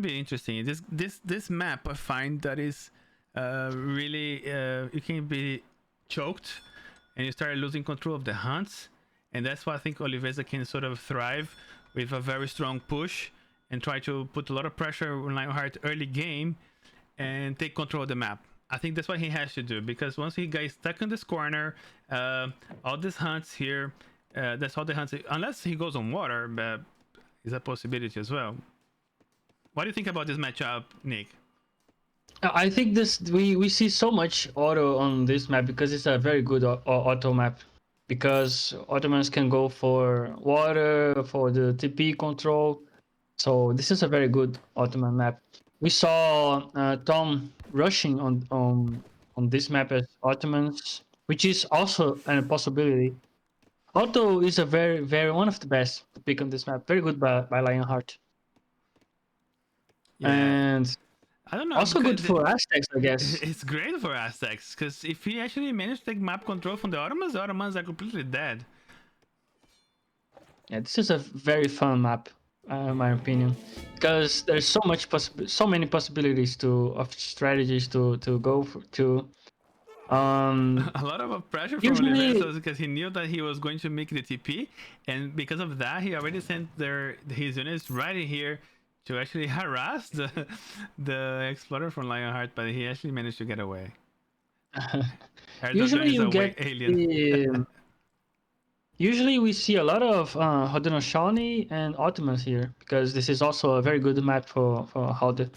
be interesting. This map I find that is really you can be choked and you start losing control of the hunts, and that's why I think Oliveza can sort of thrive with a very strong push and try to put a lot of pressure on Lionheart early game and take control of the map. I think that's what he has to do, because once he gets stuck in this corner, all these hunts here, that's all the hunts, unless he goes on water, but is a possibility as well. What do you think about this matchup, Nick? I think this we see so much auto on this map because it's a very good auto map. Because Ottomans can go for water, for the TP control. So this is a very good Ottoman map. We saw Tom rushing on this map as Ottomans, which is also a possibility. Otto is a very one of the best to pick on this map. Very good by Lionheart. Yeah, And I don't know, also because good for Aztecs, I guess. it's great for Aztecs, because if he actually managed to take map control from the Ottomans are completely dead. Yeah, this is a very fun map, in my opinion, because there's so many possibilities of strategies to go to. A lot of pressure from Usually, Oliveza because he knew that he was going to make the TP, and because of that, he already sent his units right here to actually harass the Explorer from Lionheart, but he actually managed to get away. Erdogan usually is you a get alien. the. Usually we see a lot of Haudenosaunee and Ottomans here because this is also a very good map for Haude.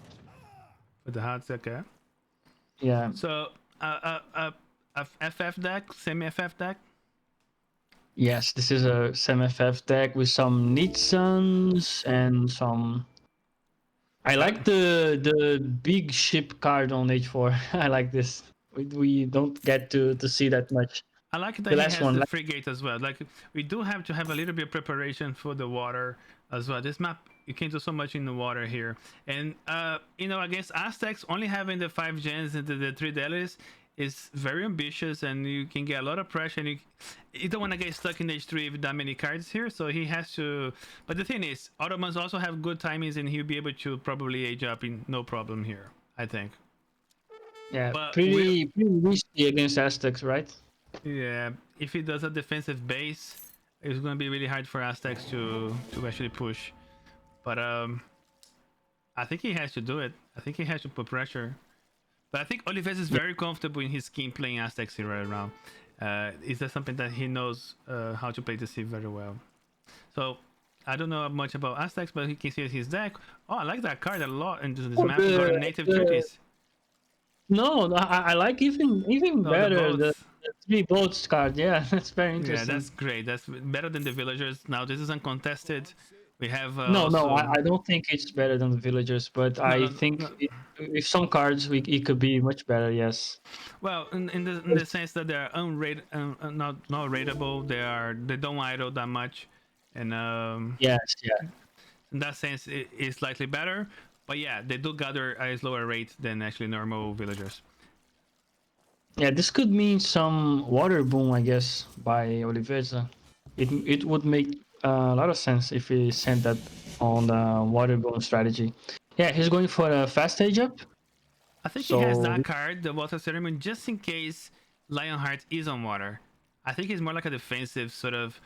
With the hearts, okay. Yeah. So, a FF deck, semi FF deck. Yes, this is a SemFF deck with some Nitsons and some. I like the big ship card on H4. I like this. We don't get to see that much. I like that The he last has one, the like, frigate as well. Like, we do have to have a little bit of preparation for the water as well. This map, you can do so much in the water here. And against Aztecs, only having the 5 gens and the 3 delis is very ambitious, and you can get a lot of pressure, and you don't want to get stuck in H3 with that many cards here, so he has to. But the thing is, Ottomans also have good timings, and he'll be able to probably age up in no problem here, I think. yeah, But pretty risky against Aztecs, right? yeah, if he does a defensive base, it's gonna be really hard for Aztecs to actually push. But I think he has to do it. I think he has to put pressure. But I think Olivez is Yeah. very comfortable in his scheme playing Aztecs here right around. Is that something that he knows how to play the Civ very well? So I don't know much about Aztecs, but he can see his deck. Oh, I like that card a lot into this Oh, map. We got a native treaties. no, I like even Oh, the better boats. the 3 boats card. Yeah, that's very Yeah, interesting. that's great. That's better than the villagers. Now this is uncontested. We have No, also I don't think it's better than the villagers, but no, I no, no. think if some cards it could be much better. Yes. Well, in the sense that they're not rateable. They don't idle that much, and Yes. Yeah. in that sense it is slightly better. But yeah, they do gather at a slower rate than actually normal villagers. Yeah, this could mean some water boom, I guess, by Oliveza. It would make a lot of sense if he sent that on the water boom strategy. Yeah, he's going for a fast age up. I think he has So that card, the Water Ceremony, just in case Lionheart is on water. I think it's more like a defensive sort of.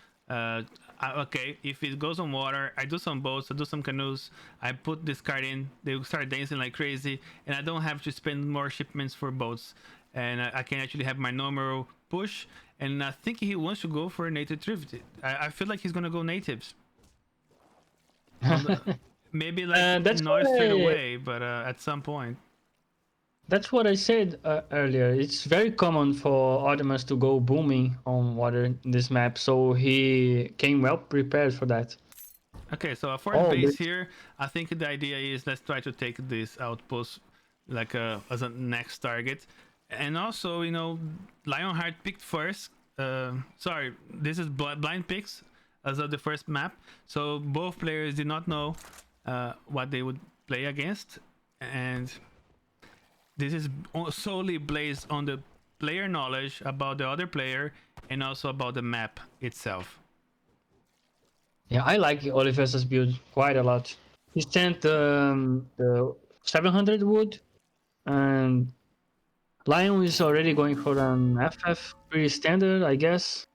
Okay, if it goes on water, I do some boats, I do some canoes, I put this card in, they will start dancing like crazy, and I don't have to spend more shipments for boats, and I can actually have my normal push. And I think he wants to go for a native trifid. I feel like he's gonna go natives. On the, maybe like that's not what straight I away, but at some point. that's what I said earlier. It's very common for Ottomans to go booming on water in this map, so he came well prepared for that. Okay, so a fourth Oh, base here. I think the idea is let's try to take this outpost like as a next target, and also Lionheart picked first. Sorry, this is blind picks as of the first map. So both players did not know what they would play against, and this is solely based on the player knowledge about the other player and also about the map itself. yeah, I like Olivesa's build quite a lot. he sent the 700 wood, and Lion is already going for an FF, pretty standard, I guess.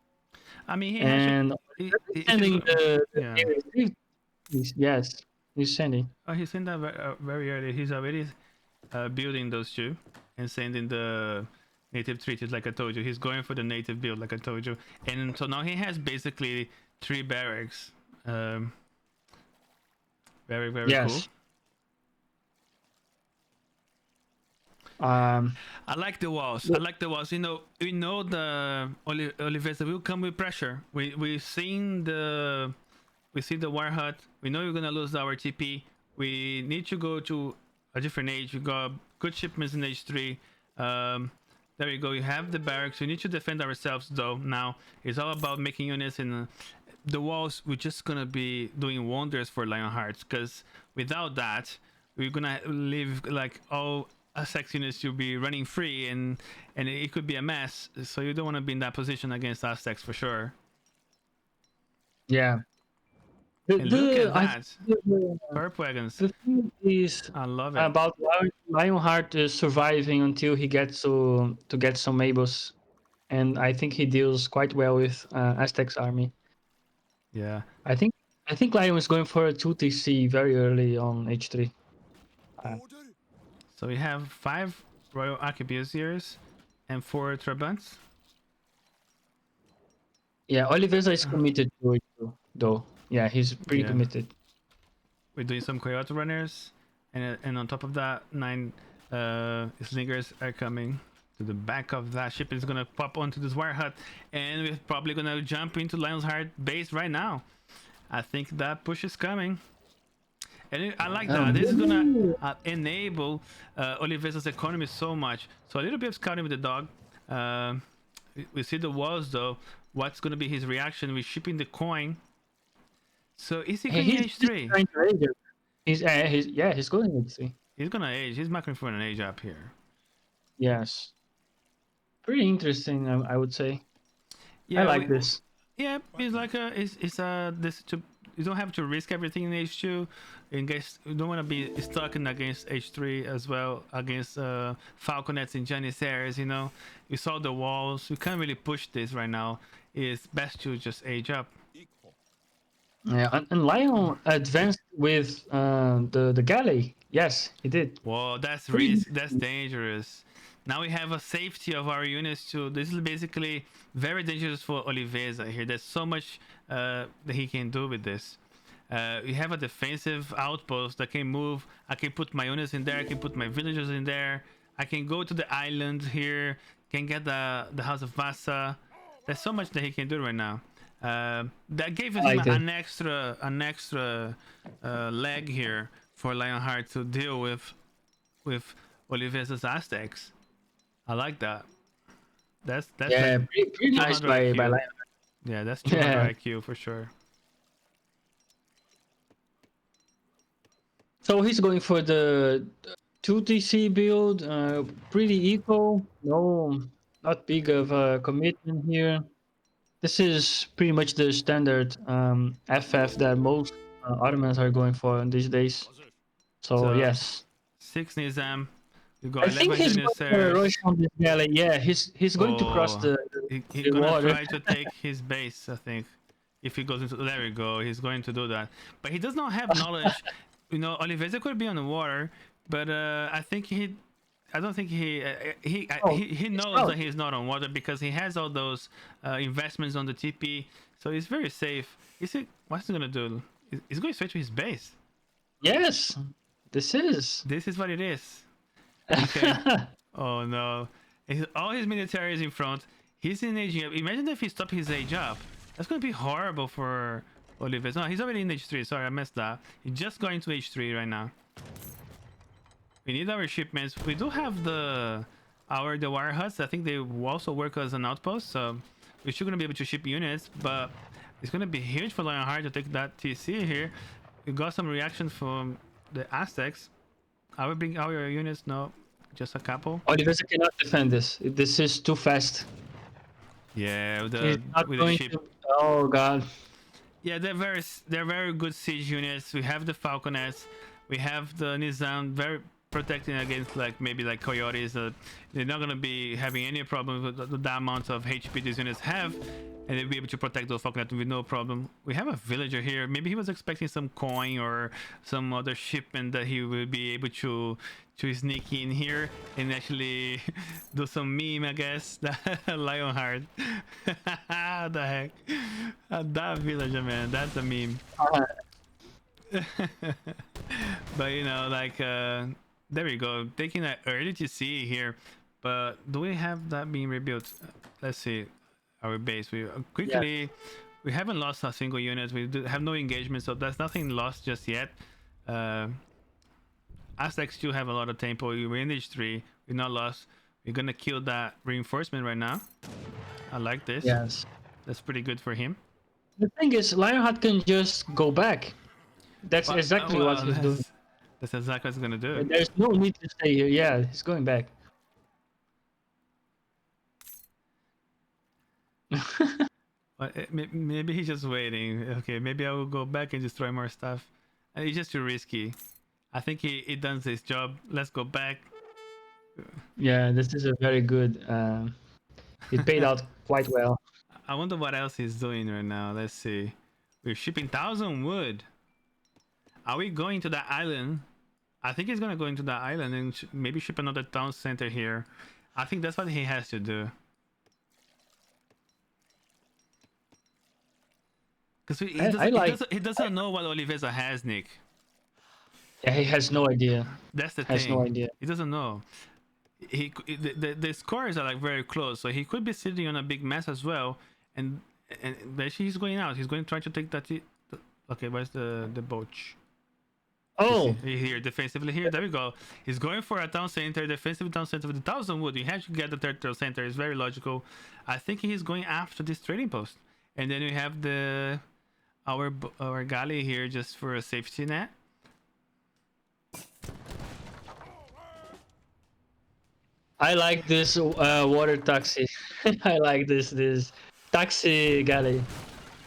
I mean, he has to. And If he's sending going, the yeah. native three, yes, he's sending. Oh, he's sent that very early. He's already building those two and sending the native treaties, like I told you. He's going for the native build, like I told you. And so now he has basically 3 barracks. Very, very cool. Yes. Um, I like the walls. I like the walls. We know the Oliveza will come with pressure. We seen the war hut. We know we're gonna lose our TP. We need to go to a different age. We got good shipments in H3. There you go. You have the barracks. We need to defend ourselves though. Now it's all about making units, and the walls. We're just gonna be doing wonders for Lionhearts, because without that, we're gonna leave like all Aztecs units to be running free, and it could be a mess. So you don't want to be in that position against Aztecs for sure. yeah. And look at I that. Purple wagons. the thing is I love it. about Lionheart surviving until he gets to get some Mabos, and I think he deals quite well with Aztec's army. Yeah. I think Lion is going for a 2TC very early on H3. So we have 5 Royal Arquebusiers and 4 Trabants. Yeah, Oliveza is committed to it too, though. Yeah, he's pretty Yeah. committed. We're doing some Coyote runners, and on top of that, 9 slingers are coming to the back of that ship. It's gonna pop onto this wire hut, and we're probably gonna jump into Lionheart base right now. I think that push is coming. And I like that. This is gonna enable Oliveza's economy so much. So a little bit of scouting with the dog. We see the walls though. What's gonna be his reaction? We're shipping the coin. So is he going H3? He's going H3. He's gonna age. He's marking for an age up here. Yes. Pretty interesting, I would say. Yeah, I like this. Yeah, it's like this to. You don't have to risk everything in H2. In case you don't want to be stuck in against H3 as well, against Falconets and Janissaries. You saw the walls. You can't really push this right now. It's best to just age up. Yeah, and Lion advanced with the galley. Yes, he did. Whoa, that's risk. That's dangerous. Now we have a safety of our units too. This is basically very dangerous for Oliveza here. There's so much that he can do with this. We have a defensive outpost that can move. I can put my units in there. I can put my villagers in there. I can go to the island here. Can get the House of Vasa. There's so much that he can do right now. That gave him an extra leg here for Lionheart to deal with Oliveza's Aztecs. I like that. That's yeah, like pretty nice by Lion. Yeah, that's 200 IQ for sure. So he's going for the 2TC build, pretty equal. No, not big of a commitment here. This is pretty much the standard FF that most Ottomans are going for these days. So yes. 6 Nizam. You got I think he's going to rush on this galley. Yeah, he's going to cross the he's gonna water. try to take his base, I think. If he goes into, there we go, he's going to do that. But he does not have knowledge. Oliveza could be on the water, but I don't think he knows that he's not on water, because he has all those investments on the TP, so he's very safe. What's he gonna do? He's going straight to his base. Yes, this is what it is. Okay. Oh no, all his military is in front. He's in age up. Imagine if he stopped his age up. That's gonna be horrible for Oliveza. No, he's already in H3. Sorry, I messed up. He's just going to H3 right now. We need our shipments. We do have the wire huts. I think they also work as an outpost, so we're still gonna be able to ship units, but it's gonna be huge for Lionheart to take that TC here. We got some reaction from the Aztecs. I will bring our units. No, just a couple. Oliveza cannot defend this. This is too fast. Yeah, with He's not the going ship. to, oh god. Yeah, they're very good siege units. We have the Falconets, we have the Nizam, very protecting against like maybe like coyotes. They're not gonna be having any problems with the amount of HP these units have, and they'll be able to protect those Falconets with no problem. We have a villager here. Maybe he was expecting some coin or some other shipment that he will be able to sneak in here and actually do some meme, I guess. Lionheart. What the heck? That villager, man, that's a meme. But you know, like there we go, taking that early to see here. But do we have that being rebuilt? Let's see our base. We quickly, Yes. we haven't lost a single unit. We do have no engagement, so there's nothing lost just yet. Aztecs still have a lot of tempo. We're in H3. We're not lost. We're gonna kill that reinforcement right now. I like this. Yes. That's pretty good for him. The thing is, Lionheart can just go back. That's exactly what Well, he's doing. that's exactly what he's gonna do. There's no need to stay here. Yeah, he's going back. But maybe he's just waiting. Okay, maybe I will go back and destroy more stuff. It's just too risky. I think he done his job. Let's go back. Yeah, this is a very good. It paid out quite well. I wonder what else he's doing right now. Let's see. We're shipping 1,000 wood. Are we going to that island? I think he's gonna go into that island and maybe ship another town center here. I think that's what he has to do. Because he doesn't know what Oliveza has, Nick. Yeah, he has no idea. That's the Has thing. no idea. He doesn't know. The scores are like very close, so he could be sitting on a big mess as well. And but he's going out. He's going to try to take that. Okay, where's the boach? Oh, Here, defensively here. There we go. He's going for a town center, defensive town center with 1,000 wood. You have to get the third town center. It's very logical. I think he's going after this trading post, and then we have our galley here just for a safety net. I like this water taxi. I like this taxi galley.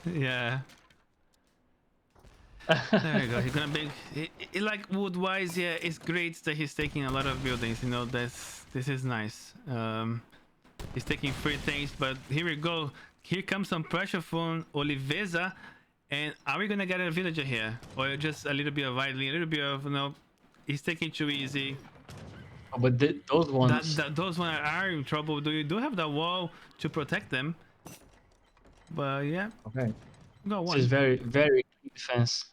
Yeah. There you go. He's gonna be like wood wise. Yeah, it's great that he's taking a lot of buildings. You know, this is nice. He's taking 3 things, but here we go. Here comes some pressure from Oliveza, and are we gonna get a villager here, or just a little bit of idling, a little bit of he's taking too easy. Oh, but those ones. Those ones are in trouble. You do have that wall to protect them, but yeah. Okay. Got one. This is very very key defense.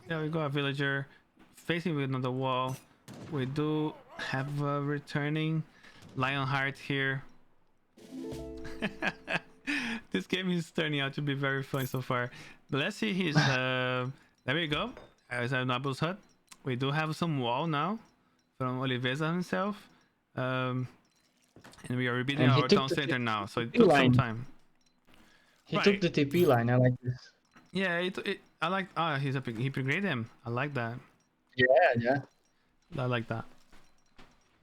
Yeah, we got a villager facing with another wall. We do have a returning Lionheart here. This game is turning out to be very fun so far. But let's see his. There we go. There's Nabu's hut. We do have some wall now from Oliveza himself. And we are rebuilding our town center now, so it took some time. He took the TP line. I like this. Yeah, I like. He upgraded him. I like that. Yeah. I like that.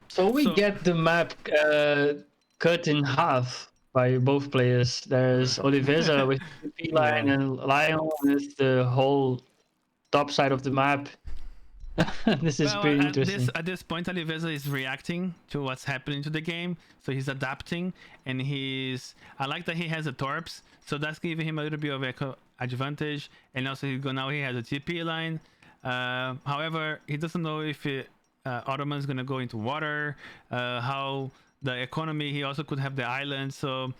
So we get the map cut in half by both players. There's Oliveza with the TP line and Lion with the whole top side of the map. This is pretty interesting. At this point, Oliveza is reacting to what's happening to the game, so he's adapting, and I like that he has a torps, so that's giving him a little bit of eco advantage, and also now he has a TP line. However, he doesn't know if Ottoman's gonna go into water, how the economy. He also could have the island, so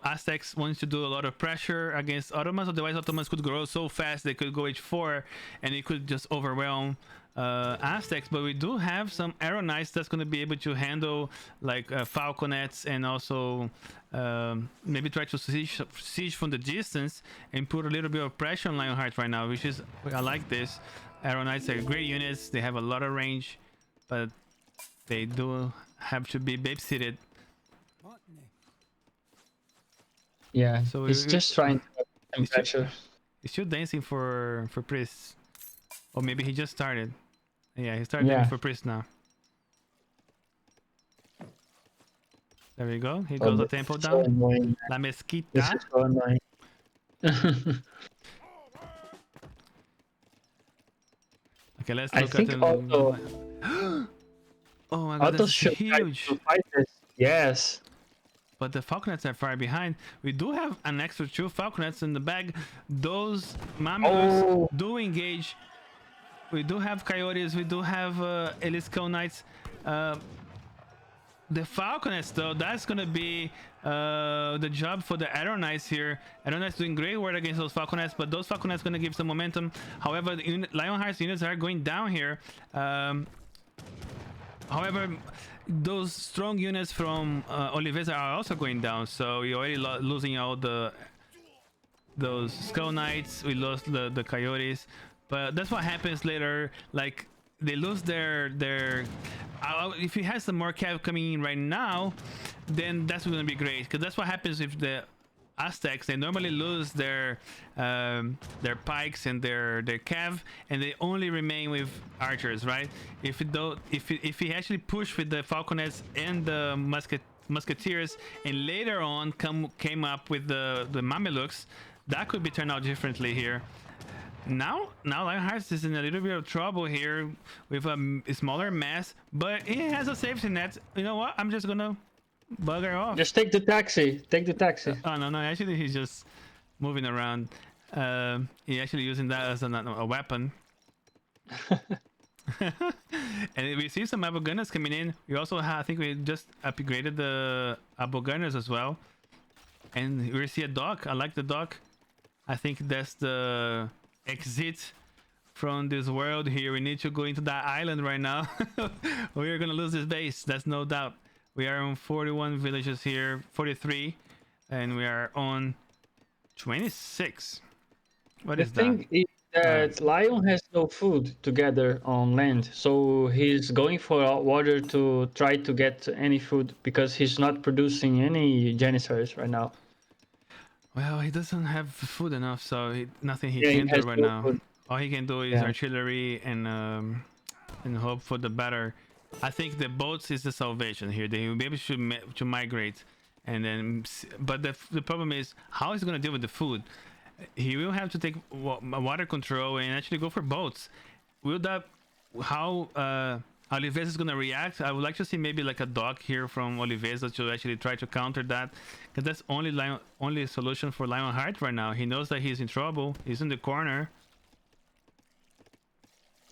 Aztecs wants to do a lot of pressure against Ottomans. Otherwise, Ottomans could grow so fast they could go H4 and it could just overwhelm Aztecs. But we do have some Arrow Knights that's going to be able to handle like Falconets and also maybe try to siege from the distance and put a little bit of pressure on Lionheart right now, which is, I like this. Arrow Knights are great units. They have a lot of range, but they do have to be babysitted. Yeah, so he's just trying to have some pressure. He's still dancing for Priest. Or maybe he just started. Yeah, he started dancing for Priest now. There we go. He goes the tempo down. So La Mezquita. This is so annoying. Okay, let's I look at think the Otto Oh my god, Otto that's should try to huge. fight this. Yes. But the falconets are far behind. We do have an extra 2 falconets in the bag. Those mamelukes Oh, do engage. We do have coyotes. We do have Elise Knights. Uh, the falconets, though, that's gonna be the job for the arrow knights here. Arrow knights doing great work against those falconets, but those falconets gonna give some momentum. However, the Lionheart's units are going down here. However, those strong units from Oliveza are also going down, so you're already losing all those Skull Knights. We lost the Coyotes, but that's what happens later. Like they lose their. If he has some more cav coming in right now, then that's gonna be great, because that's what happens if the Aztecs, they normally lose their pikes and their cav, and they only remain with archers, right? If he actually push with the falconets and the musketeers, and later on came up with the mamelukes, that could be turned out differently here. Now Lionheart is in a little bit of trouble here with a smaller mass, but he has a safety net. You know what? I'm just gonna bugger off. just take the taxi. Take the taxi. Oh no, actually he's just moving around. He actually using that as a weapon. And we see some Abu Gunners coming in. We also have, I think we just upgraded the Abu Gunners as well. And we see a dock. I like the dock. I think that's the exit from this world here. We need to go into that island right now. We are gonna lose this base, that's no doubt. We are on 41 villages here, 43, and we are on 26. What The is that? thing is that Lion has no food to gather on land, so he's going for water to try to get any food because he's not producing any janissaries right now. Well, he doesn't have food enough, so nothing he Yeah, he can do has right no now. food. All he can do is Yeah. artillery and hope for the better. I think the boats is the salvation here. They will be able to migrate, and then. But the problem is how he's gonna deal with the food. He will have to take water control and actually go for boats. Will that how Oliveza is gonna react? I would like to see maybe like a dock here from Oliveza to actually try to counter that, because that's only solution for Lionheart right now. He knows that he's in trouble. He's in the corner.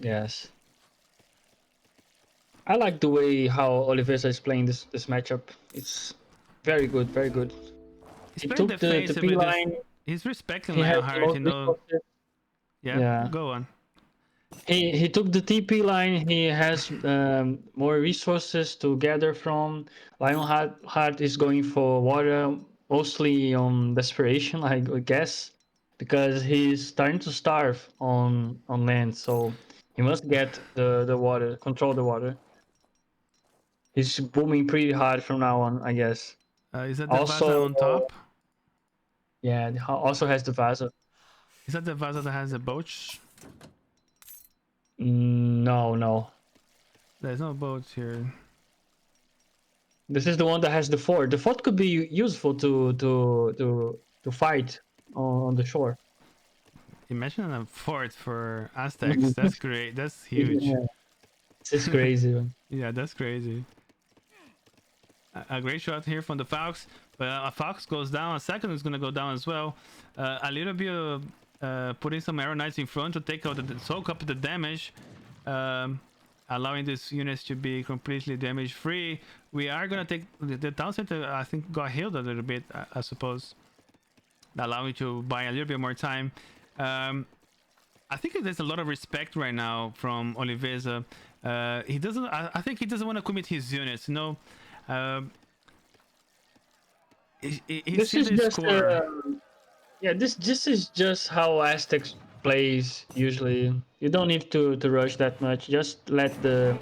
Yes. I like the way how Oliveza is playing this matchup. It's very good, very good. He's He playing took the defensive P with this. line. He's respecting He has the Lionheart, most you know. resources. Yeah, Yeah. go on. He took the TP line. He has more resources to gather from. Lionheart is going for water, mostly on desperation, I guess, because he's starting to starve on land. So he must get the water, control the water. He's booming pretty hard from now on, I guess. Is that the Vaza Also, on top? yeah, also has the Vaza. Is that the Vaza that has the boats? No, no. There's no boats here. This is the one that has the fort. The fort could be useful to fight on the shore. Imagine a fort for Aztecs. That's great. That's huge. Yeah, this is crazy. Man. Yeah, that's crazy. A great shot here from the Fox, but a Fox goes down. A second is gonna go down as well. A little bit of putting some arrow knights in front to take out soak up the damage, allowing these units to be completely damage free. We are gonna take the town center. I think got healed a little bit, I suppose, allowing to buy a little bit more time. I think there's a lot of respect right now from Oliveza. He doesn't. I think he doesn't want to commit his units. You know, he This sees is the just score. yeah. This is just how Aztecs plays usually. You don't need to rush that much. Just let the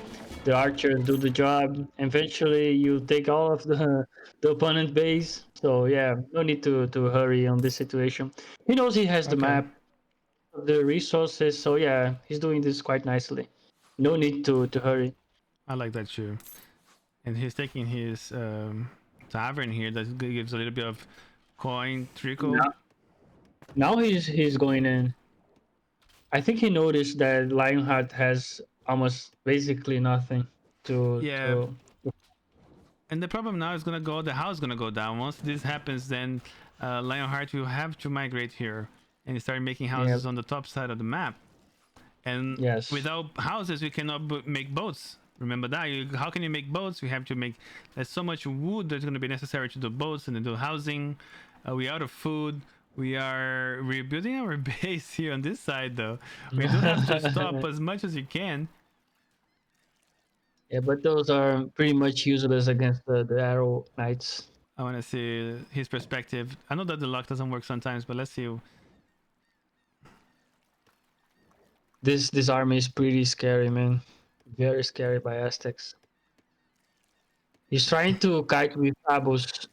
archers do the job. Eventually, you take all of the opponent base. So yeah, no need to hurry on this situation. He knows he has the Okay, map, the resources. So yeah, he's doing this quite nicely. No need to hurry. I like that too. And he's taking his tavern here. That gives a little bit of coin trickle. Yeah. Now he's going in. I think he noticed that Lionheart has almost basically nothing Yeah, to. and the problem now is gonna go. The house is gonna go down. Once this happens, then Lionheart will have to migrate here and start making Yeah. houses on the top side of the map. And Yes. without houses, we cannot make boats. Remember that. How can you make boats? We have to make. There's so much wood that's going to be necessary to do boats and to do housing. We're out of food. We are rebuilding our base here on this side, though. We do have to stop as much as you can. Yeah, but those are pretty much useless against the arrow knights. I want to see his perspective. I know that the luck doesn't work sometimes, but let's see. This army is pretty scary, man. Very scary by Aztecs. He's trying to kite with Abus.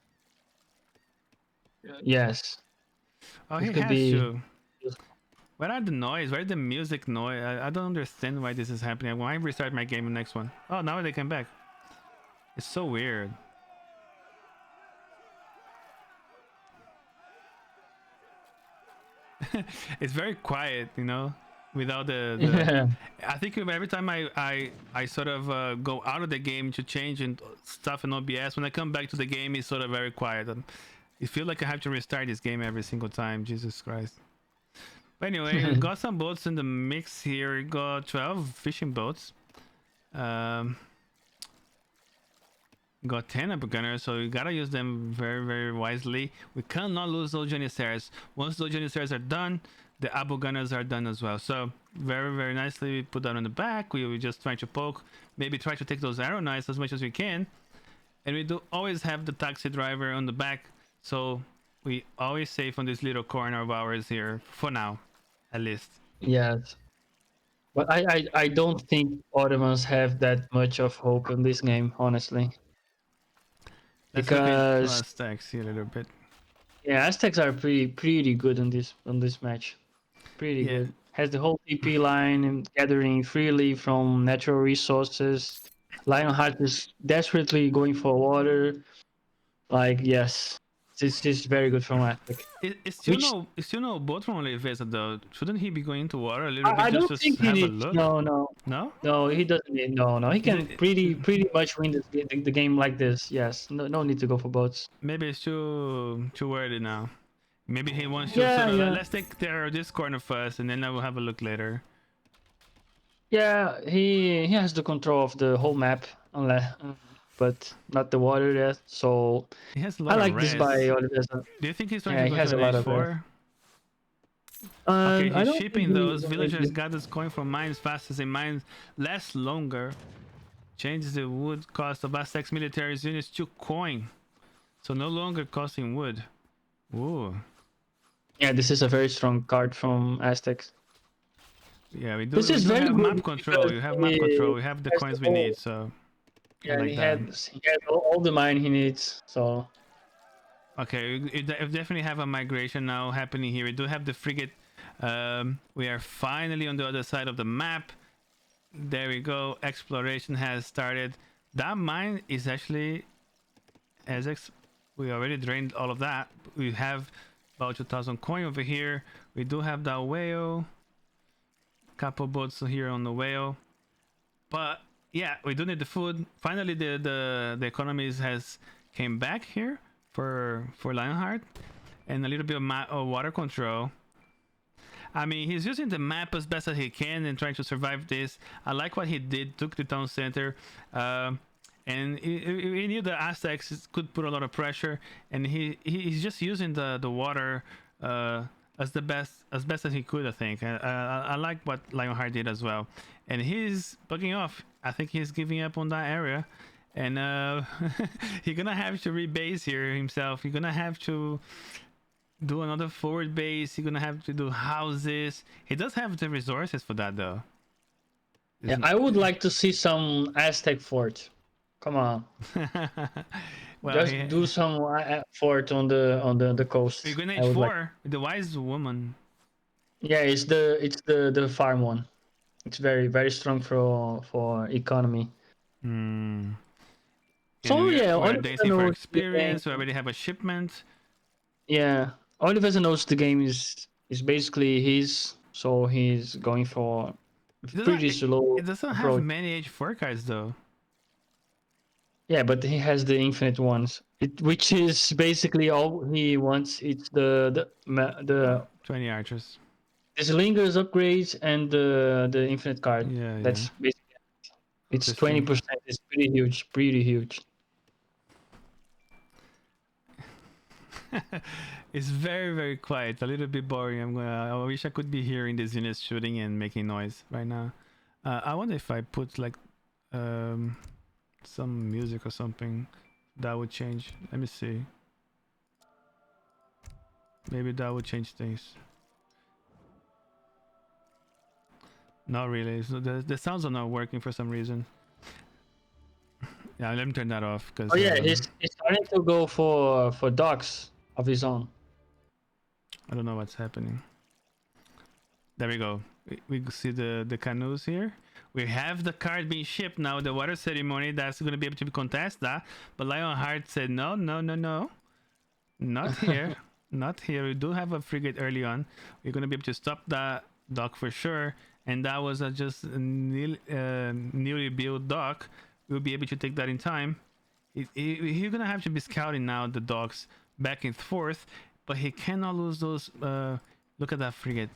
Yes, Oh, this he could has be. to. Where are the noise? Where are the music noise? I don't understand why this is happening. When I restart my game, the next one. Oh, now they came back. It's so weird. It's very quiet, you know, without the. Yeah. I think every time I sort of go out of the game to change and stuff in OBS, when I come back to the game, it's sort of very quiet. It feels like I have to restart this game every single time. Jesus Christ. But anyway, we got some boats in the mix here. We got 12 fishing boats. Um, got 10 upper gunners, so we gotta use them very, very wisely. We cannot lose those Janissaries. Once those Janissaries are done, the Abu gunners are done as well. So very, very nicely, we put that on the back. We just try to poke, maybe try to take those arrow knights as much as we can. And we do always have the taxi driver on the back, so we always safe on this little corner of ours here, for now, at least. Yes. But I don't think Ottomans have that much of hope in this game, honestly. Let's look at Because Aztecs here a little bit. yeah, Aztecs are pretty good on this match. Pretty Yeah, good. Has the whole TP line and gathering freely from natural resources. Lionheart is desperately going for water. Like yes, this is very good from Aztec. Which it's still no boat from Oliveza though. Shouldn't he be going into water a little bit I just don't to think he have a needs. look? No, no, No? no. He doesn't need. No, no. He Is can it, pretty much win the game like this. Yes. No, no need to go for boats. maybe it's too early now. Maybe he wants to Yeah, sort of yeah, let's take this corner first, and then I will have a look later. yeah. He has the control of the whole map, unless, but not the water yet. So He has a I lot of like this by res. Oliveza. Do you think he's trying Yeah, to he go to has an a lot of that. H4? Okay, I he's don't think shipping those. Villagers he. got us going for mines fast as they mines last longer. Changes the wood cost of Aztecs military units to coin. So no longer costing wood. Ooh. Yeah, this is a very strong card from Aztecs. Yeah, This we is do very have map good control. because You have map control. he We have the has the coins we need, whole. so I Yeah, like that. he has all the mine he needs. So Okay, we definitely have a migration now happening here. We do have the frigate. We are finally on the other side of the map. There we go. Exploration has started. That mine is actually we already drained all of that. We have about 2,000 coin over here. We do have that whale. Couple boats here on the whale. But yeah, we do need the food. Finally, the economies has came back here for Lionheart, and a little bit of water control. I mean, he's using the map as best as he can and trying to survive this. I like what he did. Took the town center, and he knew the Aztecs could put a lot of pressure, and he's just using the water. As best as he could, I think. I like what Lionheart did as well, and he's bugging off. I think he's giving up on that area, and he's gonna have to rebase here himself. He's gonna have to do another forward base. He's gonna have to do houses. He does have the resources for that though. yeah, I would like to see some Aztec fort. Come on, Well, just do some fort on the we're coast. gonna I would like. H4 the wise woman. Yeah, it's the farm one. It's very strong for economy. Hmm. And So yeah, we are Oliver dancing for knows the game. experience. We already have a shipment. Yeah, Oliveza knows the game is basically his, so he's going for It doesn't. pretty slow It doesn't have approach. many H4 cards though. Yeah, but he has the infinite ones, which is basically all he wants. It's the 20 archers. Slingers upgrades and the infinite card. Yeah, yeah. That's basically it's Interesting. 20%. It's pretty huge, pretty huge. It's very, very quiet. A little bit boring. I wish I could be hearing these units shooting and making noise right now. I wonder if I put like um, some music or something, that would change. Let me see. Maybe that would change things. Not really. So the sounds are not working for some reason. Yeah, let me turn that off because Oh yeah, he's starting to go for docks of his own. I don't know what's happening. There we go. We see the canoes here. We have the card being shipped now. The water ceremony that's going to be able to be contest that. But Lionheart said no, no, no, no, not here, not here. We do have a frigate early on. We're going to be able to stop that dock for sure. And that was just a newly built dock. We'll be able to take that in time. He's going to have to be scouting now the docks back and forth, but he cannot lose those. Look at that frigate.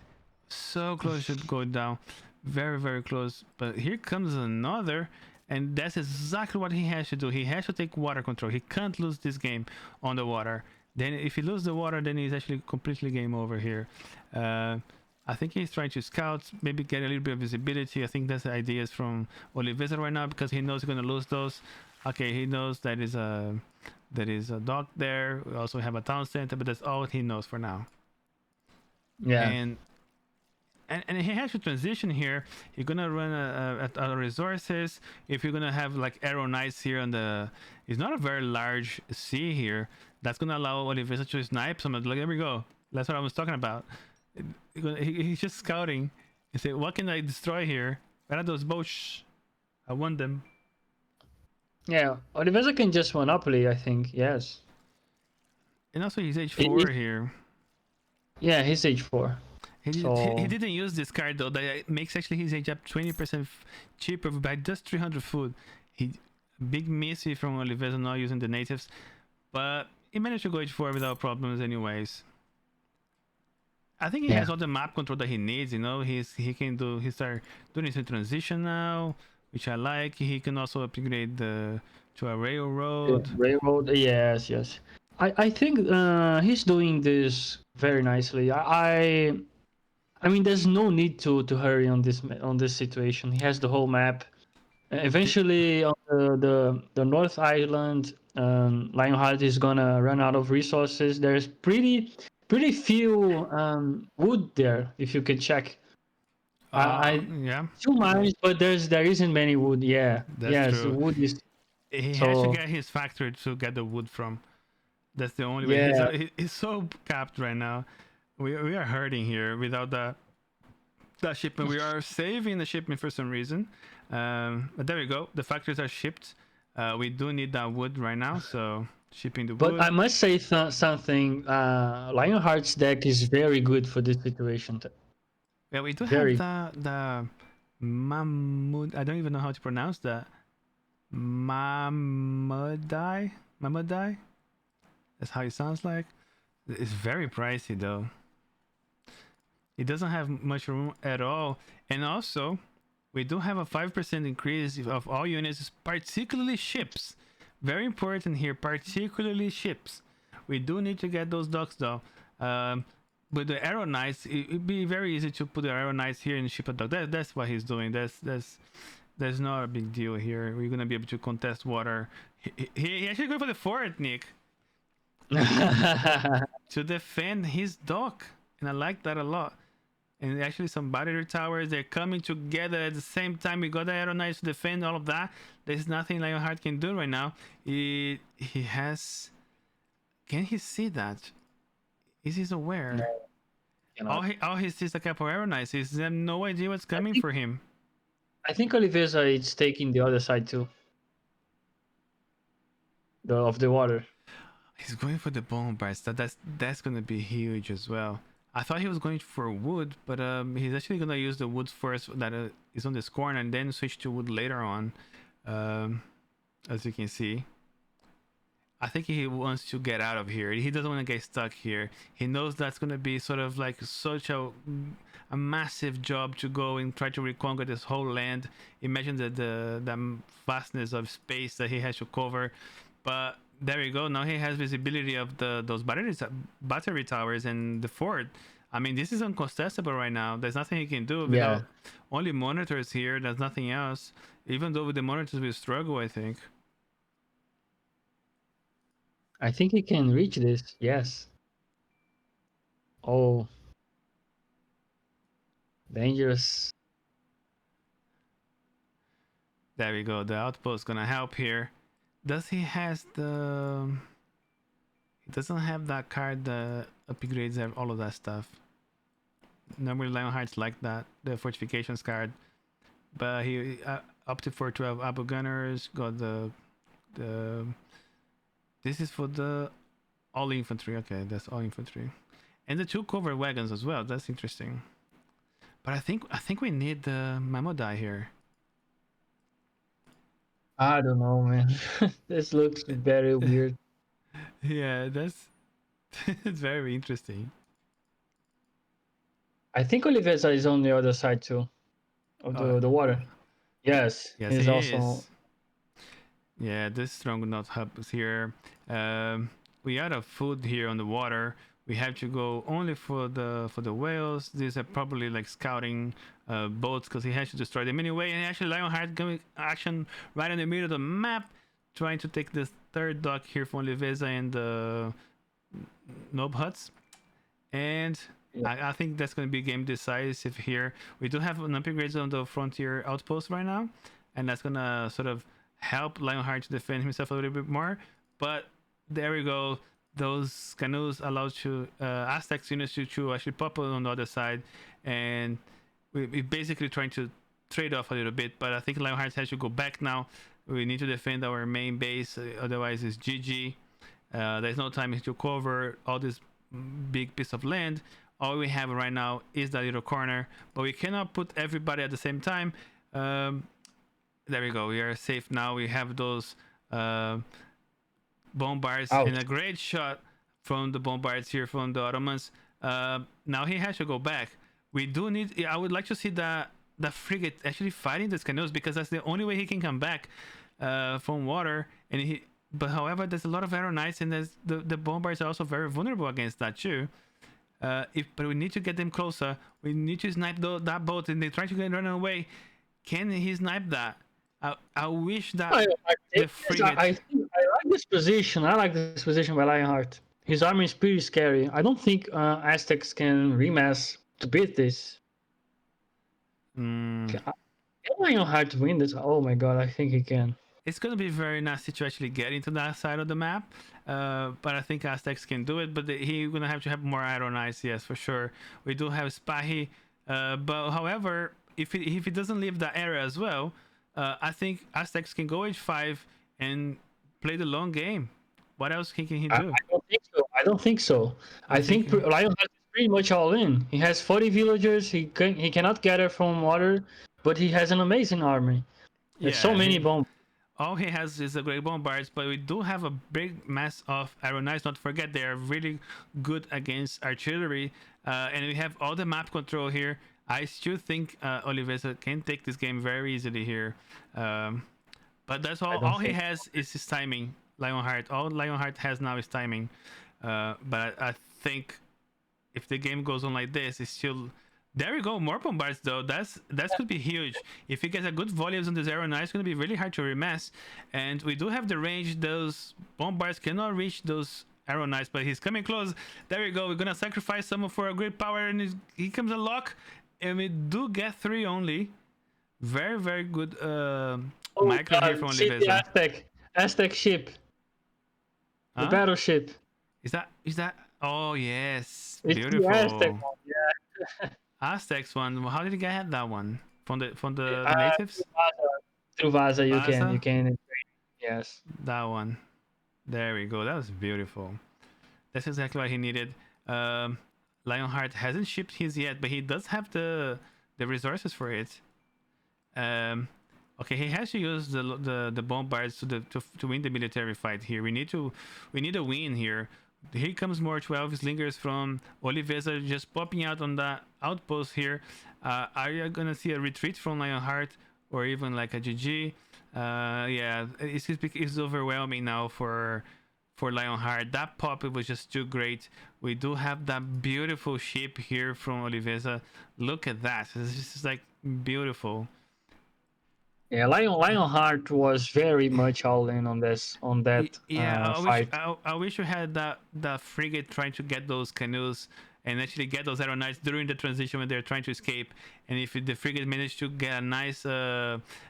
So close to go down. Very, very close. But here comes another. And that's exactly what he has to do. He has to take water control. He can't lose this game on the water. Then if he loses the water, then he's actually completely game over here. I think he's trying to scout, maybe get a little bit of visibility. I think that's the ideas from Oliveza right now because he knows he's going to lose those. Okay, he knows that is a dock there. We also have a town center, but that's all he knows for now. Yeah. And he has to transition here. You're gonna run at other resources. If you're gonna have like arrow knights here on the, it's not a very large sea here. That's gonna allow Oliveza to snipe some. Like there we go. That's what I was talking about. He's just scouting. He said, "What can I destroy here? Where are those boats? I want them." Yeah, Oliveza can just monopoly, I think. Yes. And also he's H4 here. Yeah, he's H4. He So didn't use this card though. That makes actually his age up 20% cheaper by just 300 food. He big missy from Oliveza not using the natives, but he managed to go H4 without problems anyways. I think he has all the map control that he needs. You know, he start doing his transition now, which I like. He can also upgrade to a railroad. railroad. Yes, yes. I think he's doing this very nicely. I mean, there's no need to hurry on this situation. He has the whole map. Eventually, on the North Island, Lionheart is gonna run out of resources. There's pretty few wood there, if you can check. Yeah, 2 mines, but there isn't many wood. Yeah, that's yes, the true. wood is He has to so. get his factory to get the wood from. That's the only way. Yeah, He's so capped right now. We are hurting here without that shipment. We are saving the shipment for some reason. But there we go. The factories are shipped. We do need that wood right now, so shipping the wood. but I must say something. Lionheart's deck is very good for this situation. Yeah, we do have Very. the Mahmud. I don't even know how to pronounce that. Mahmudai. Mahmudai. That's how it sounds like. It's very pricey though. It doesn't have much room at all, and also we do have a 5% increase of all units, particularly ships. Very important here, particularly ships. We do need to get those docks though. With the arrow knights, it'd be very easy to put the arrow knights here and ship a dock. That's what he's doing. That's not a big deal here. We're gonna be able to contest water. He actually going for the fort, Nick, to defend his dock, and I like that a lot. And actually some battery towers, they're coming together at the same time. We got the arrow knights to defend all of that. There's nothing Lionheart can do right now. He has, can he see that? Is he aware? No, All he sees is a couple arrow knights. He has no idea what's coming for him. I think Oliveza is taking the other side too. Of the water. He's going for the bombards. That's gonna be huge as well. I thought he was going for wood, but he's actually gonna use the wood first that is on this corner, and then switch to wood later on. Um, as you can see, I think he wants to get out of here. He doesn't want to get stuck here. He knows that's gonna be sort of like such a massive job to go and try to reconquer this whole land. Imagine the vastness of space that he has to cover. But there you go. Now he has visibility of those battery towers and the fort. I mean, this is uncontestable right now. There's nothing he can do Yeah, without only monitors here. There's nothing else. Even though with the monitors we struggle, I think. I think he can reach this. Yes. Oh, dangerous. There we go. The outpost gonna help here. Does he has the? He doesn't have that card that upgrades all of that stuff. Normally Lionheart's like that, the fortifications card. But he opted for 12 Abu Gunners. Got the. This is for the all infantry. Okay, that's all infantry, and the 2 covered wagons as well. That's interesting. But I think we need the Memo die here. I don't know, man. This looks very weird. Yeah, that's it's very interesting. I think Oliveza is on the other side too of Uh, the water. Yes, yes, he's he also. is. Yeah, this strong not hub is here. Um, we out of food here on the water. We have to go only for the whales. These are probably like scouting boats because he has to destroy them anyway. And actually, Lionheart going action right in the middle of the map, trying to take this third dock here from Oliveza and the Nob Huts. And Yeah. I think that's going to be game decisive here. We do have an upgrade on the frontier outpost right now, and that's going to sort of help Lionheart to defend himself a little bit more. But there we go. Those canoes allow to Aztecs units to actually pop on the other side, and we basically trying to trade off a little bit. But I think Lionheart has to go back now. We need to defend our main base, otherwise it's GG. There's no time to cover all this big piece of land. All we have right now is that little corner, but we cannot put everybody at the same time. There we go. We are safe now. We have those bombards and a Out. great shot from the bombards here from the Ottomans. Now he has to go back. We do need. I would like to see the frigate actually fighting these canoes because that's the only way he can come back from water. And he. But however, there's a lot of arrow knights, and there's the bombards are also very vulnerable against that too. But we need to get them closer. We need to snipe that boat, and they try to run away. Can he snipe that? I wish that the frigate. I like this position. I like this position by Lionheart. His army is pretty scary. I don't think Aztecs can remass to beat this. Mm, Can Lionheart win this? Oh my god, I think he can. it's gonna be very nasty to actually get into that side of the map, but I think Aztecs can do it. But he's gonna have to have more iron eyes, yes, for sure. We do have Spahi, but however, if he doesn't leave that area as well, I think Aztecs can go H5 and play the long game. What else can he do? I don't think so. I don't think so. I think Lionheart is pretty much all in. He has 40 villagers. He cannot gather from water, but he has an amazing army. There's so many bombs. All he has is a great bombards, but we do have a big mass of arrow knights. Not to forget, they are really good against artillery, and we have all the map control here. I still think Oliveza can take this game very easily here, but that's all he has is his timing. Lionheart, all Lionheart has now is timing, but I think if the game goes on like this, it's still. There we go, more bombards though. That could be huge. If he gets a good volumes on this arrow knight, it's gonna be really hard to remass. And we do have the range. Those bombards cannot reach those arrow knights, but he's coming close. There we go. We're gonna sacrifice someone for a great power, and he comes a lock, and we do get 3 only. Very good micro here from Oliveza. Aztec ship, the battleship. Is that? Oh yes, It's beautiful. the Aztec one. Yeah. Aztecs one. Well, how did you get that one from the natives? Through Vaza, you Vaza? can. Yes. That one. There we go. That was beautiful. That's exactly what he needed. Lionheart hasn't shipped his yet, but he does have the resources for it. Um, okay, he has to use the bombards to win the military fight here. We need a win here. Here comes more 12 slingers from Oliveza just popping out on the outpost here. Are you gonna see a retreat from Lionheart or even like a GG? Yeah, it's overwhelming now for Lionheart. That pop, it was just too great. We do have that beautiful ship here from Oliveza. Look at that. It's just like beautiful. Yeah, Lionheart was very much all in on that Yeah, fight. I wish we had that frigate trying to get those canoes and actually get those aeronauts during the transition when they're trying to escape. And if the frigate managed to get a nice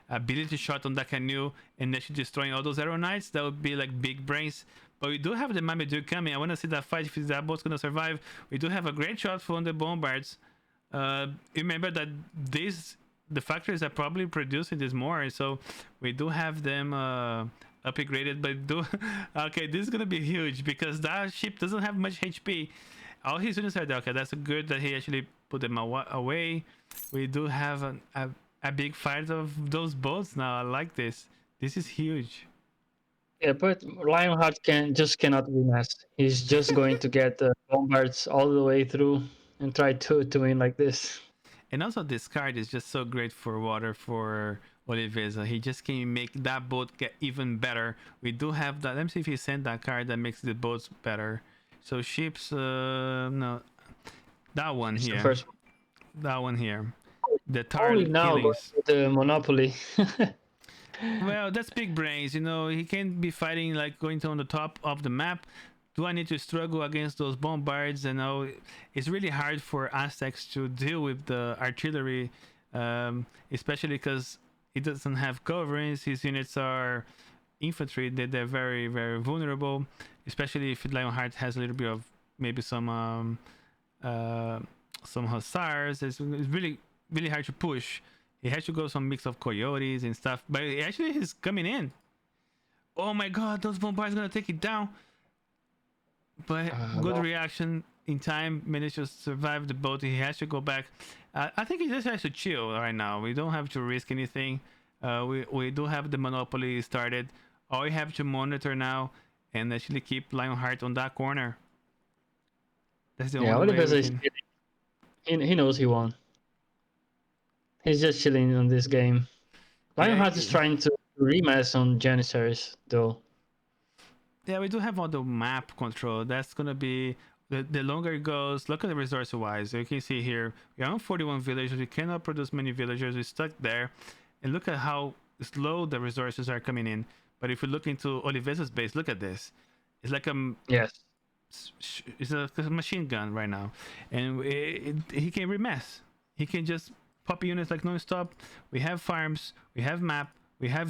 ability shot on that canoe and actually destroying all those aeronauts, that would be like big brains. But we do have the Mamedu coming. I want to see that fight if that boat's gonna survive. We do have a great shot from the bombards. Remember that the factories are probably producing this more, so we do have them upgraded. But do okay, this is gonna be huge because that ship doesn't have much HP. All his units are there. Okay, that's good that he actually put them away. We do have a big fight of those boats now. I like this. This is huge. Yeah, but Lionheart cannot win. He's just going to get bombards all the way through and try to win like this. And also, this card is just so great for water for Oliveza. He just can make that boat get even better. We do have that. Let me see if he sent that card that makes the boats better. So ships, no, that one It's the here. first one. That one here. The tar Only now going killings. to the Monopoly. Well, that's big brains. You know, he can't be fighting like going to on the top of the map. Do I need to struggle against those bombards? And know it's really hard for Aztecs to deal with the artillery, especially because he doesn't have coverings. His units are infantry. They're very very vulnerable, especially if Lionheart has a little bit of maybe some hussars. It's really really hard to push. He has to go some mix of coyotes and stuff, but actually he's coming in. Oh my god, those bombards gonna take it down. But good No. reaction in time, managed to survive the boat. He has to go back. I think he just has to chill right now. We don't have to risk anything. We do have the monopoly started. All we have to monitor now and actually keep Lionheart on that corner. That's the Yeah, only way Oliveza we is can. he knows he won. He's just chilling on this game. Yeah, Lionheart is trying to rematch on Janissaries though. yeah, we do have all the map control. That's gonna be the longer it goes. Look at the resource wise. You can see here we are on 41 villagers. We cannot produce many villagers. We're stuck there, and look at how slow the resources are coming in. But if we look into Oliveza's base, look at this. It's like Yes. it's a machine gun right now, and he can remess. He can just pop units like non-stop. We have farms. We have map. We have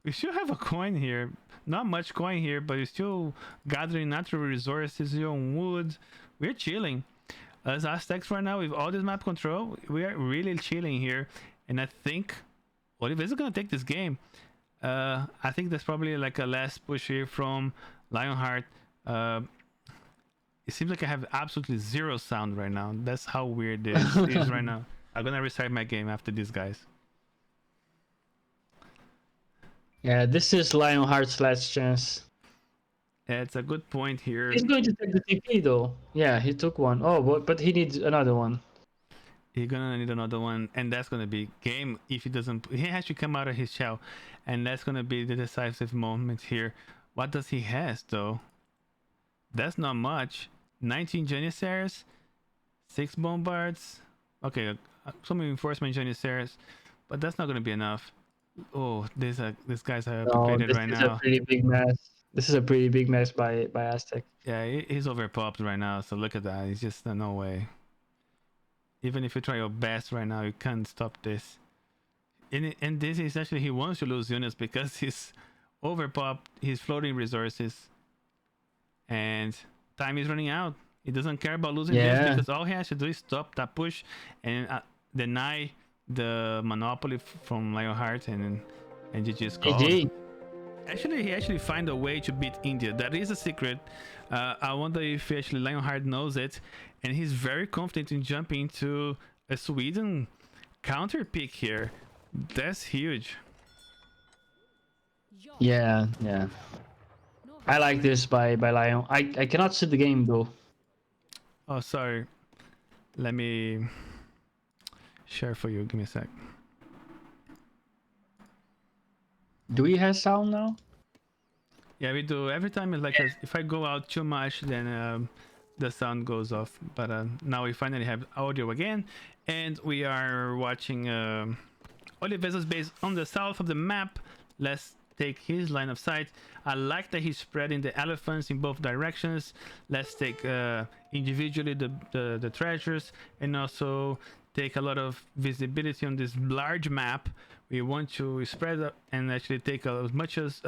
we still have a coin here. Not much coin here, but we're still gathering natural resources here on wood. We're chilling. As Aztecs right now with all this map control, we are really chilling here. And I think Oliver is gonna take this game. I think there's probably like a last push here from Lionheart. It seems like I have absolutely zero sound right now. That's how weird this is right now. I'm gonna restart my game after these guys. Yeah, this is Lionheart's last chance. Yeah, it's a good point here. He's going to take the TP though. Yeah, he took one. Oh, but he needs another one. He's gonna need another one, and that's gonna be game if he doesn't. He has to come out of his shell, and that's gonna be the decisive moment here. What does he has though? That's not much. 19 Janissaries, 6 bombards. Okay, some reinforcement Janissaries, but that's not gonna be enough. Oh, these guys are No, upgraded this right is a now. pretty big mess. This is a pretty big mess by Aztec. Yeah, he's overpopped right now. So look at that. He's just no way. Even if you try your best right now, you can't stop this. And this is actually he wants to lose units because he's overpopped. He's floating resources, and time is running out. He doesn't care about losing this because all he has to do is stop that push and deny the monopoly from Lionheart and GG's called. GG. Actually, he actually find a way to beat India. That is a secret. I wonder if actually Lionheart knows it, and he's very confident in jumping to a Sweden counter pick here. That's huge. Yeah, yeah. I like this by Lion. I cannot see the game though. Oh, sorry. Let me share for you. Give me a sec. Do we have sound now? Yeah, we do. Every time it's like if I go out too much, then the sound goes off. But now we finally have audio again, and we are watching Oliveza's base on the south of the map. Let's take his line of sight. I like that he's spreading the elephants in both directions. Let's take individually the treasures, and also take a lot of visibility on this large map. We want to spread up and actually take as much as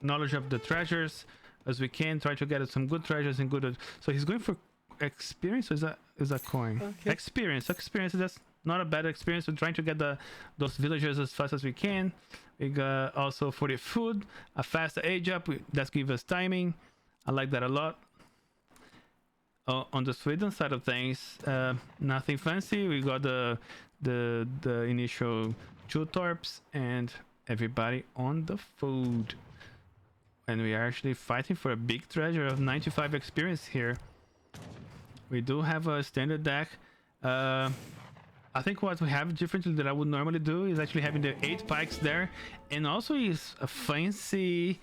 knowledge of the treasures as we can. Try to get some good treasures and good. So he's going for experience. Or is that coin? Okay. Experience. That's not a bad experience. We're trying to get those villagers as fast as we can. We got also for the food, a fast age up. That gives us timing. I like that a lot. On the Sweden side of things, nothing fancy. We got the initial 2 torps and everybody on the food. And we are actually fighting for a big treasure of 95 experience here. We do have a standard deck. I think what we have differently that I would normally do is actually having the 8 pikes there, and also is a fancy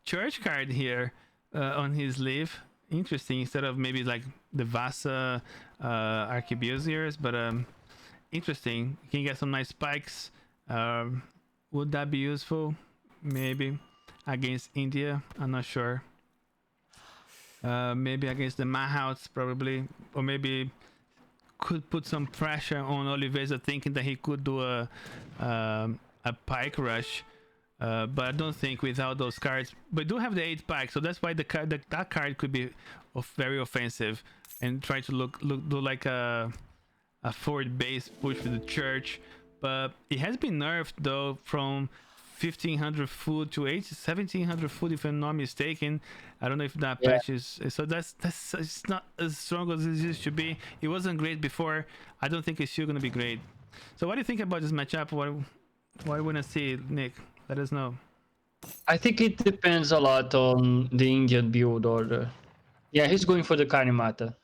church card here on his sleeve. Interesting, instead of maybe like the Vasa Arquebusiers, but interesting. You can get some nice spikes. Would that be useful? Maybe against India, I'm not sure. Maybe against the Mahouts, probably, or maybe could put some pressure on Oliveza, thinking that he could do a pike rush. But I don't think without those cards. But do have the 8 pike, so that's why that card could be very offensive, and try to do like a forward base push with the church. But it has been nerfed though from 1500 food to 1700 food, if I'm not mistaken. I don't know if that patch is so. That's it's not as strong as it used to be. It wasn't great before. I don't think it's still gonna be great. So what do you think about this matchup? What do you wanna see, Nick? Let us know. I think it depends a lot on the Indian build order. Yeah, he's going for the Karimata.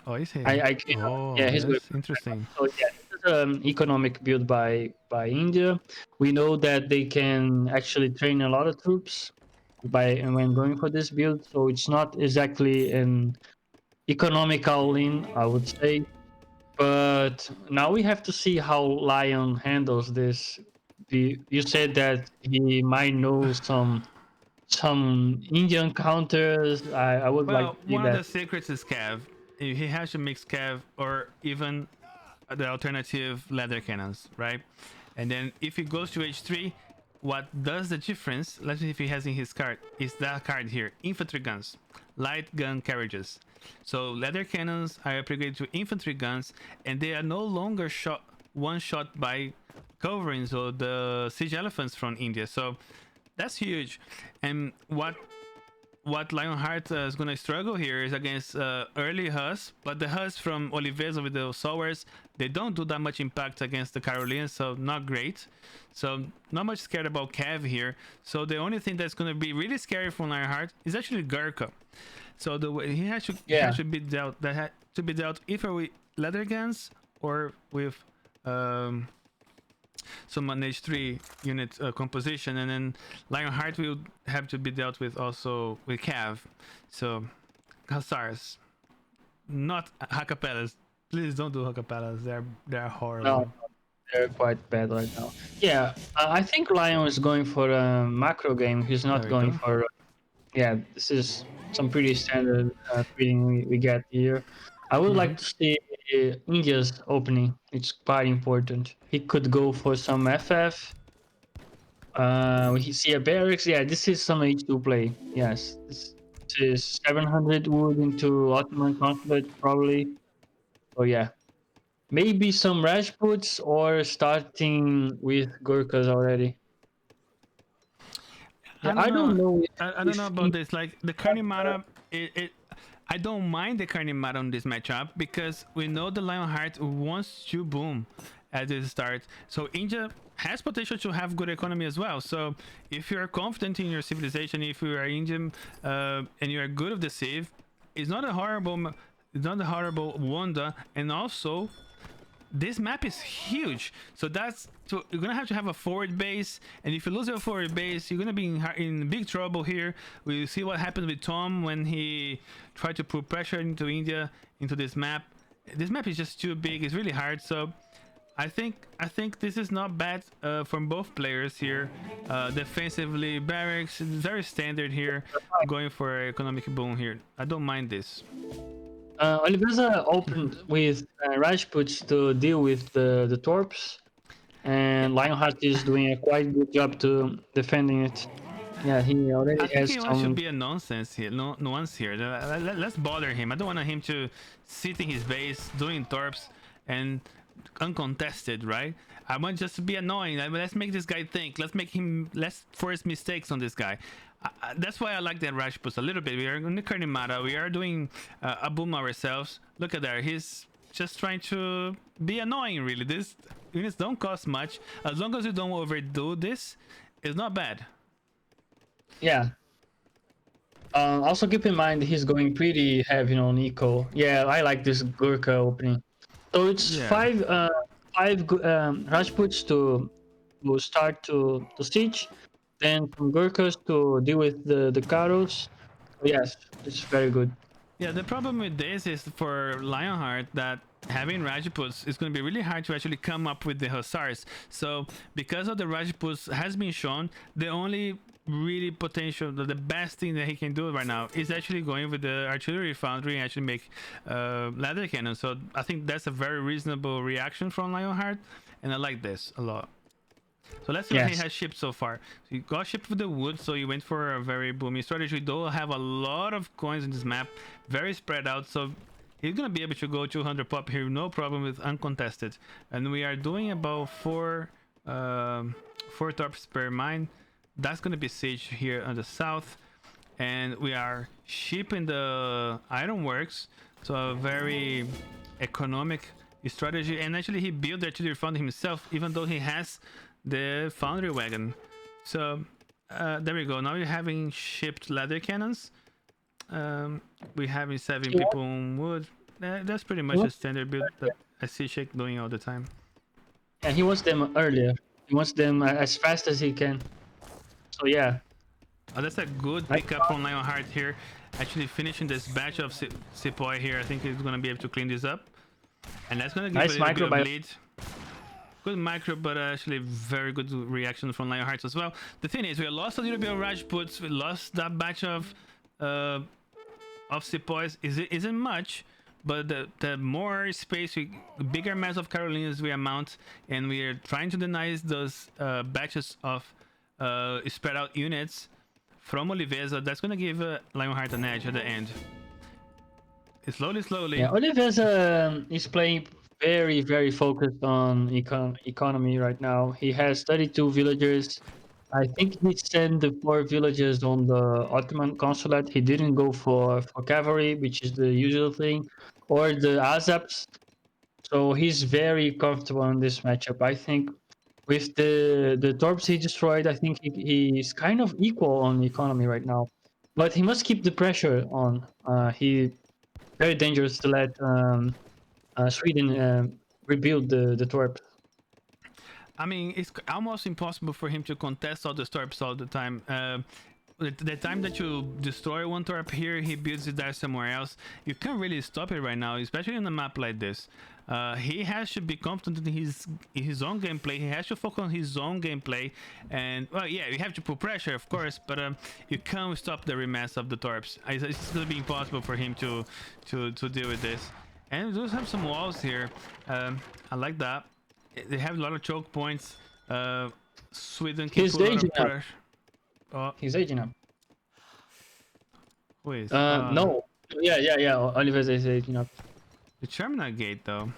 Oh, is he? I cannot. Oh, Yeah, he's going that's for interesting. So yeah, this is an economic build by India. We know that they can actually train a lot of troops when going for this build, so it's not exactly an economical win, I would say. But now we have to see how Lion handles this. You said that he might know some Indian counters. I would like Well, to see one of that. the secrets is Cav. He has to mix Cav or even the alternative leather cannons, right? And then if he goes to H3, what does the difference? Let's see if he has in his card. Is that card here? Infantry guns, light gun carriages. So leather cannons are upgraded to infantry guns, and they are no longer one shot by coverings or the siege elephants from India. So that's huge. And what Lionheart is going to struggle here is against early Hus, but the Hus from Oliveza with the Sowers, they don't do that much impact against the Carolians, so not great. So not much scared about Cav here. So the only thing that's going to be really scary from Lionheart is actually Gurkha. So the way he has to be dealt, that had to be dealt either with leather guns or with some an H3 unit composition, and then Lionheart will have to be dealt with also with Cav. So Hussars, not Hakapellas. Please don't do Hakapellas. They're horrible. No, they're quite bad right now. Yeah, I think Lion is going for a macro game. He's not going for. Yeah, this is some pretty standard feeling we get here. I would like to see India's opening. It's quite important. He could go for some FF. We see a barracks. Yeah, this is some H2 play. Yes, this is 700 wood into Ottoman consulate probably. Oh yeah, maybe some Rajputs or starting with Gurkhas already. Yeah, I don't know I don't know about this. Like the Carnimara, I don't mind the Carnimara on this matchup because we know the Lionheart wants to boom at the start. So India has potential to have good economy as well. So if you're confident in your civilization, if you are Indian and you are good of the civ, it's not a horrible, wonder. And also this map is huge, so you're gonna have to have a forward base, and if you lose your forward base, you're gonna be in big trouble here. We see what happened with Tom when he tried to put pressure into India into this map. This map is just too big, it's really hard. So I think this is not bad from both players here. Defensively, barracks very standard here, going for economic boom here. I don't mind this. Oliveza opened with Rajput to deal with the Torps, and Lionheart is doing a quite good job to defending it. Yeah, he already I think has he wants to some. be a nonsense here, no nuance here. Let's bother him. I don't want him to sit in his base doing torps and uncontested, right? I want just to be annoying. Let's make this guy think. Let's force mistakes on this guy. That's why I like that Rajput a little bit. We are on the Karnimata. We are doing a boom ourselves. Look at that. He's just trying to be annoying, really. This units don't cost much. As long as you don't overdo this, it's not bad. Yeah. Also keep in mind he's going pretty heavy on eco. Yeah, I like this Gurkha opening. So it's Yeah. five Rajputs to start to siege, then some Gurkhas to deal with the Karos. Yes, it's very good. Yeah, the problem with this is for Lionheart that having Rajputs is going to be really hard to actually come up with the Hussars. So because of the Rajputs has been shown, the only really potential, the best thing that he can do right now is actually going with the artillery foundry and actually make ladder cannon. So I think that's a very reasonable reaction from Lionheart, and I like this a lot. So let's see what he has shipped so far. So he got shipped with the wood, so he went for a very boomy strategy. We do have a lot of coins in this map, very spread out, so he's gonna be able to go 200 pop here, no problem with uncontested. And we are doing about four torps per mine. That's gonna be siege here on the south, and we are shipping the ironworks, so a very economic strategy. And actually, he built the artillery foundry himself, even though he has the foundry wagon. So there we go. Now you're having shipped ladder cannons. We're having 7 people on wood. That's pretty much a standard build that I see Shake doing all the time. Yeah, he wants them earlier. He wants them as fast as he can. So yeah. Oh, that's a good pickup from Lionheart here. Actually finishing this batch of Sepoy here. I think he's going to be able to clean this up. And that's going to give a little bit of lead. Good micro, but actually very good reaction from Lionheart as well. The thing is, we lost a little bit of Rajputs. We lost that batch of Sepoys. Isn't much, but the more space, the bigger mass of Carolinas we amount, and we are trying to deny those batches of spread out units from Oliveza. That's gonna give Lionheart an edge at the end. Slowly. Yeah, Oliveza is playing very, very focused on economy right now. He has 32 villagers. I think he sent the 4 villages on the Ottoman consulate. He didn't go for cavalry, which is the usual thing, or the Azaps. So he's very comfortable in this matchup. I think with the torps he destroyed, I think he's kind of equal on economy right now. But he must keep the pressure on. He very dangerous to let Sweden rebuild the torp. I mean, it's almost impossible for him to contest all the torps all the time. The time that you destroy one torp here, he builds it there somewhere else. You can't really stop it right now, especially on a map like this. He has to be confident in his own gameplay. He has to focus on his own gameplay, and well, yeah, you have to put pressure, of course, but you can't stop the remass of the torps. It's gonna be impossible for him to deal with this. And we do have some walls here. I like that. They have a lot of choke points. Sweden can put a lot of pressure. Oh. He's aging up. Who is? No. Yeah. Oliveza is aging up. The Terminal Gate, though.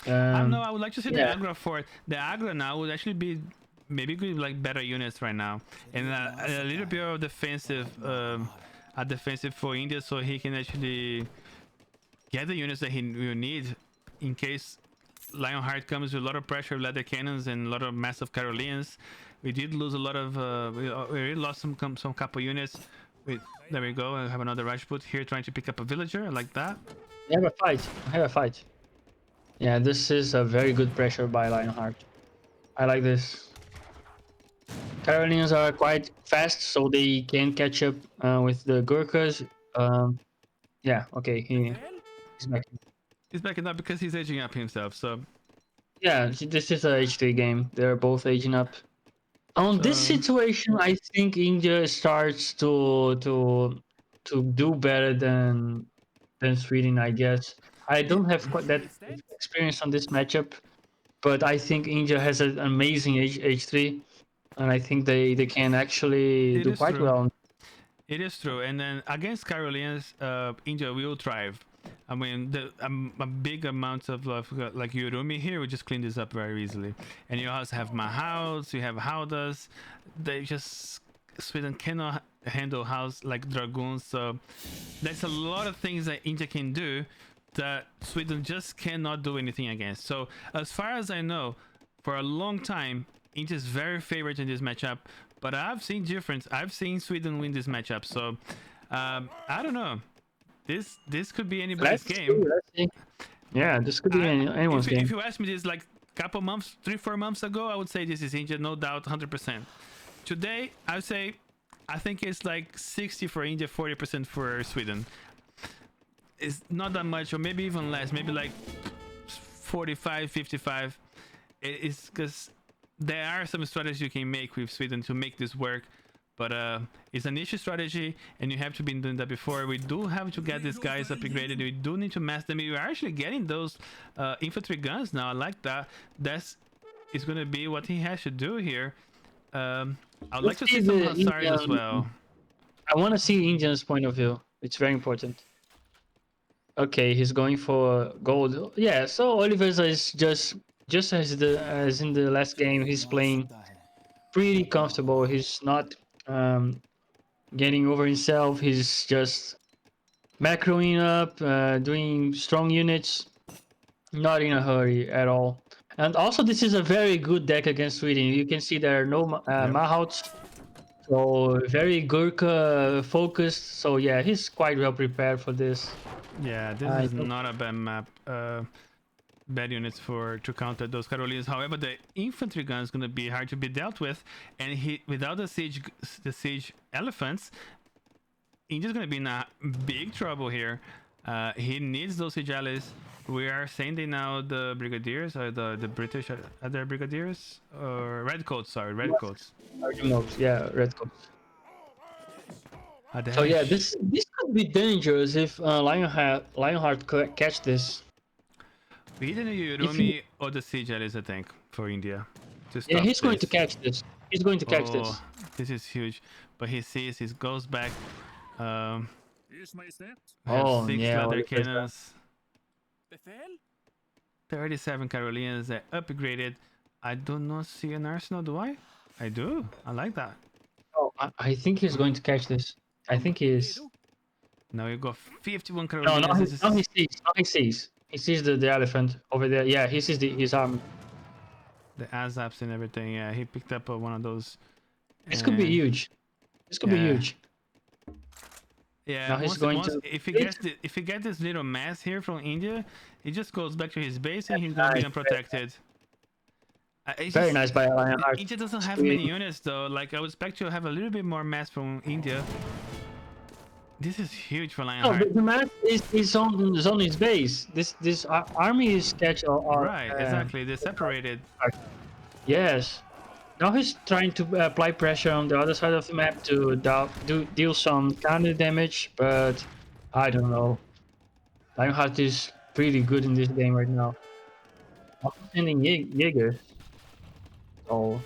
I don't know. I would like to see the Agra fort. The Agra now would actually be maybe good like better units right now, and a little bit of defensive, a defensive for India, so he can actually get the units that he will need in case Lionheart comes with a lot of pressure, leather cannons, and a lot of massive Carolians. We did lose a lot of. We really lost some couple units. Wait, there we go. I have another Rajput here trying to pick up a villager like that. I have a fight. I have a fight. Yeah, this is a very good pressure by Lionheart. I like this. Carolinians are quite fast, so they can catch up with the Gurkhas. Yeah, okay, he's back. He's backing up because he's aging up himself. So Yeah, this is a H3 game. They're both aging up. On this situation, I think India starts to do better than Sweden. I guess I don't have quite that experience on this matchup, but I think India has an amazing H3, and I think they can actually it do is quite true. well. It is true. And then against Carolians, India will thrive. I mean, a big amount of like Urumi here, we just clean this up very easily. And you also have Mahals, you have Howdas. They just Sweden cannot handle house like dragoons. So there's a lot of things that India can do that Sweden just cannot do anything against. So as far as I know, for a long time, India is very favored in this matchup. But I've seen difference. I've seen Sweden win this matchup. So I don't know. This could be anybody's game. Let's see. Yeah, this could be anyone's game. If you asked me this like couple months, 3-4 months ago, I would say this is India, no doubt, 100%. Today, I would say I think it's like 60 for India, 40% for Sweden. It's not that much, or maybe even less. Maybe like 45, 55. It's because there are some strategies you can make with Sweden to make this work, but it's a niche strategy, and you have to be doing that before. We do have to get these guys upgraded. We do need to mass them. We are actually getting those infantry guns now. I like that. That's is going to be what he has to do here. I'd like to see some Hussars as well. I want to see Indian's point of view. It's very important. Okay, he's going for gold. Yeah, so Oliveza is just as in the last game. He's playing pretty comfortable. He's not getting over himself. He's just macroing up, doing strong units, not in a hurry at all. And also, this is a very good deck against Sweden. You can see there are no Mahouts, so very Gurkha focused. So yeah, he's quite well prepared for this. Yeah, this is not a bad map. Bad units to counter those Carolines. However, the infantry gun is going to be hard to be dealt with, and without the siege elephants, India's going to be in a big trouble here. He needs those siege allies. We are sending now the brigadiers, or the British are there brigadiers or redcoats? Sorry, redcoats. Yeah, redcoats. So yeah, this could be dangerous if Lionheart catch this. We didn't Urumi or the siege allies, I think, for India. Yeah, he's going to catch this. He's going to catch this. This is huge, but he sees, he goes back. Oh, 6 yeah, leather cannons. 37 Carolians that upgraded. I do not see an arsenal, do I? I do. I like that. Oh, I think he's going to catch this. I think he is. Now you got 51 Carolinas. No, he sees. No, he sees. He sees the elephant over there. Yeah, he sees his arm. The Azaps and everything. Yeah, he picked up one of those. This could be huge. This could be huge. Yeah, now he's going to. If he gets this little mass here from India, he just goes back to his base and he's gonna be unprotected. Very nice by Lionheart. India doesn't have many units though. Like I would expect to have a little bit more mass from India. This is huge for Lionheart. No, but the mass is on his base. This army is catch. Right, exactly. They're separated. Yes. Now he's trying to apply pressure on the other side of the map to deal some counter damage, but I don't know. Lionheart is pretty good in this game right now. I'm sending Jaeger. Oh.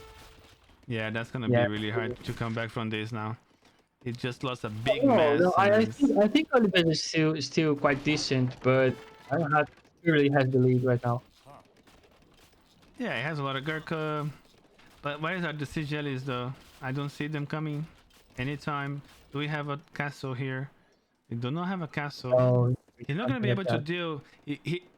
Yeah, that's gonna be really hard to come back from this now. It just lost a big mass. No, I think Oliveza is still quite decent, but Lionheart really has the lead right now. Yeah, it has a lot of Gurkha. But where are the siege jellies though? I don't see them coming anytime. Do we have a castle here? We do not have a castle. Oh, He's not gonna be able to deal.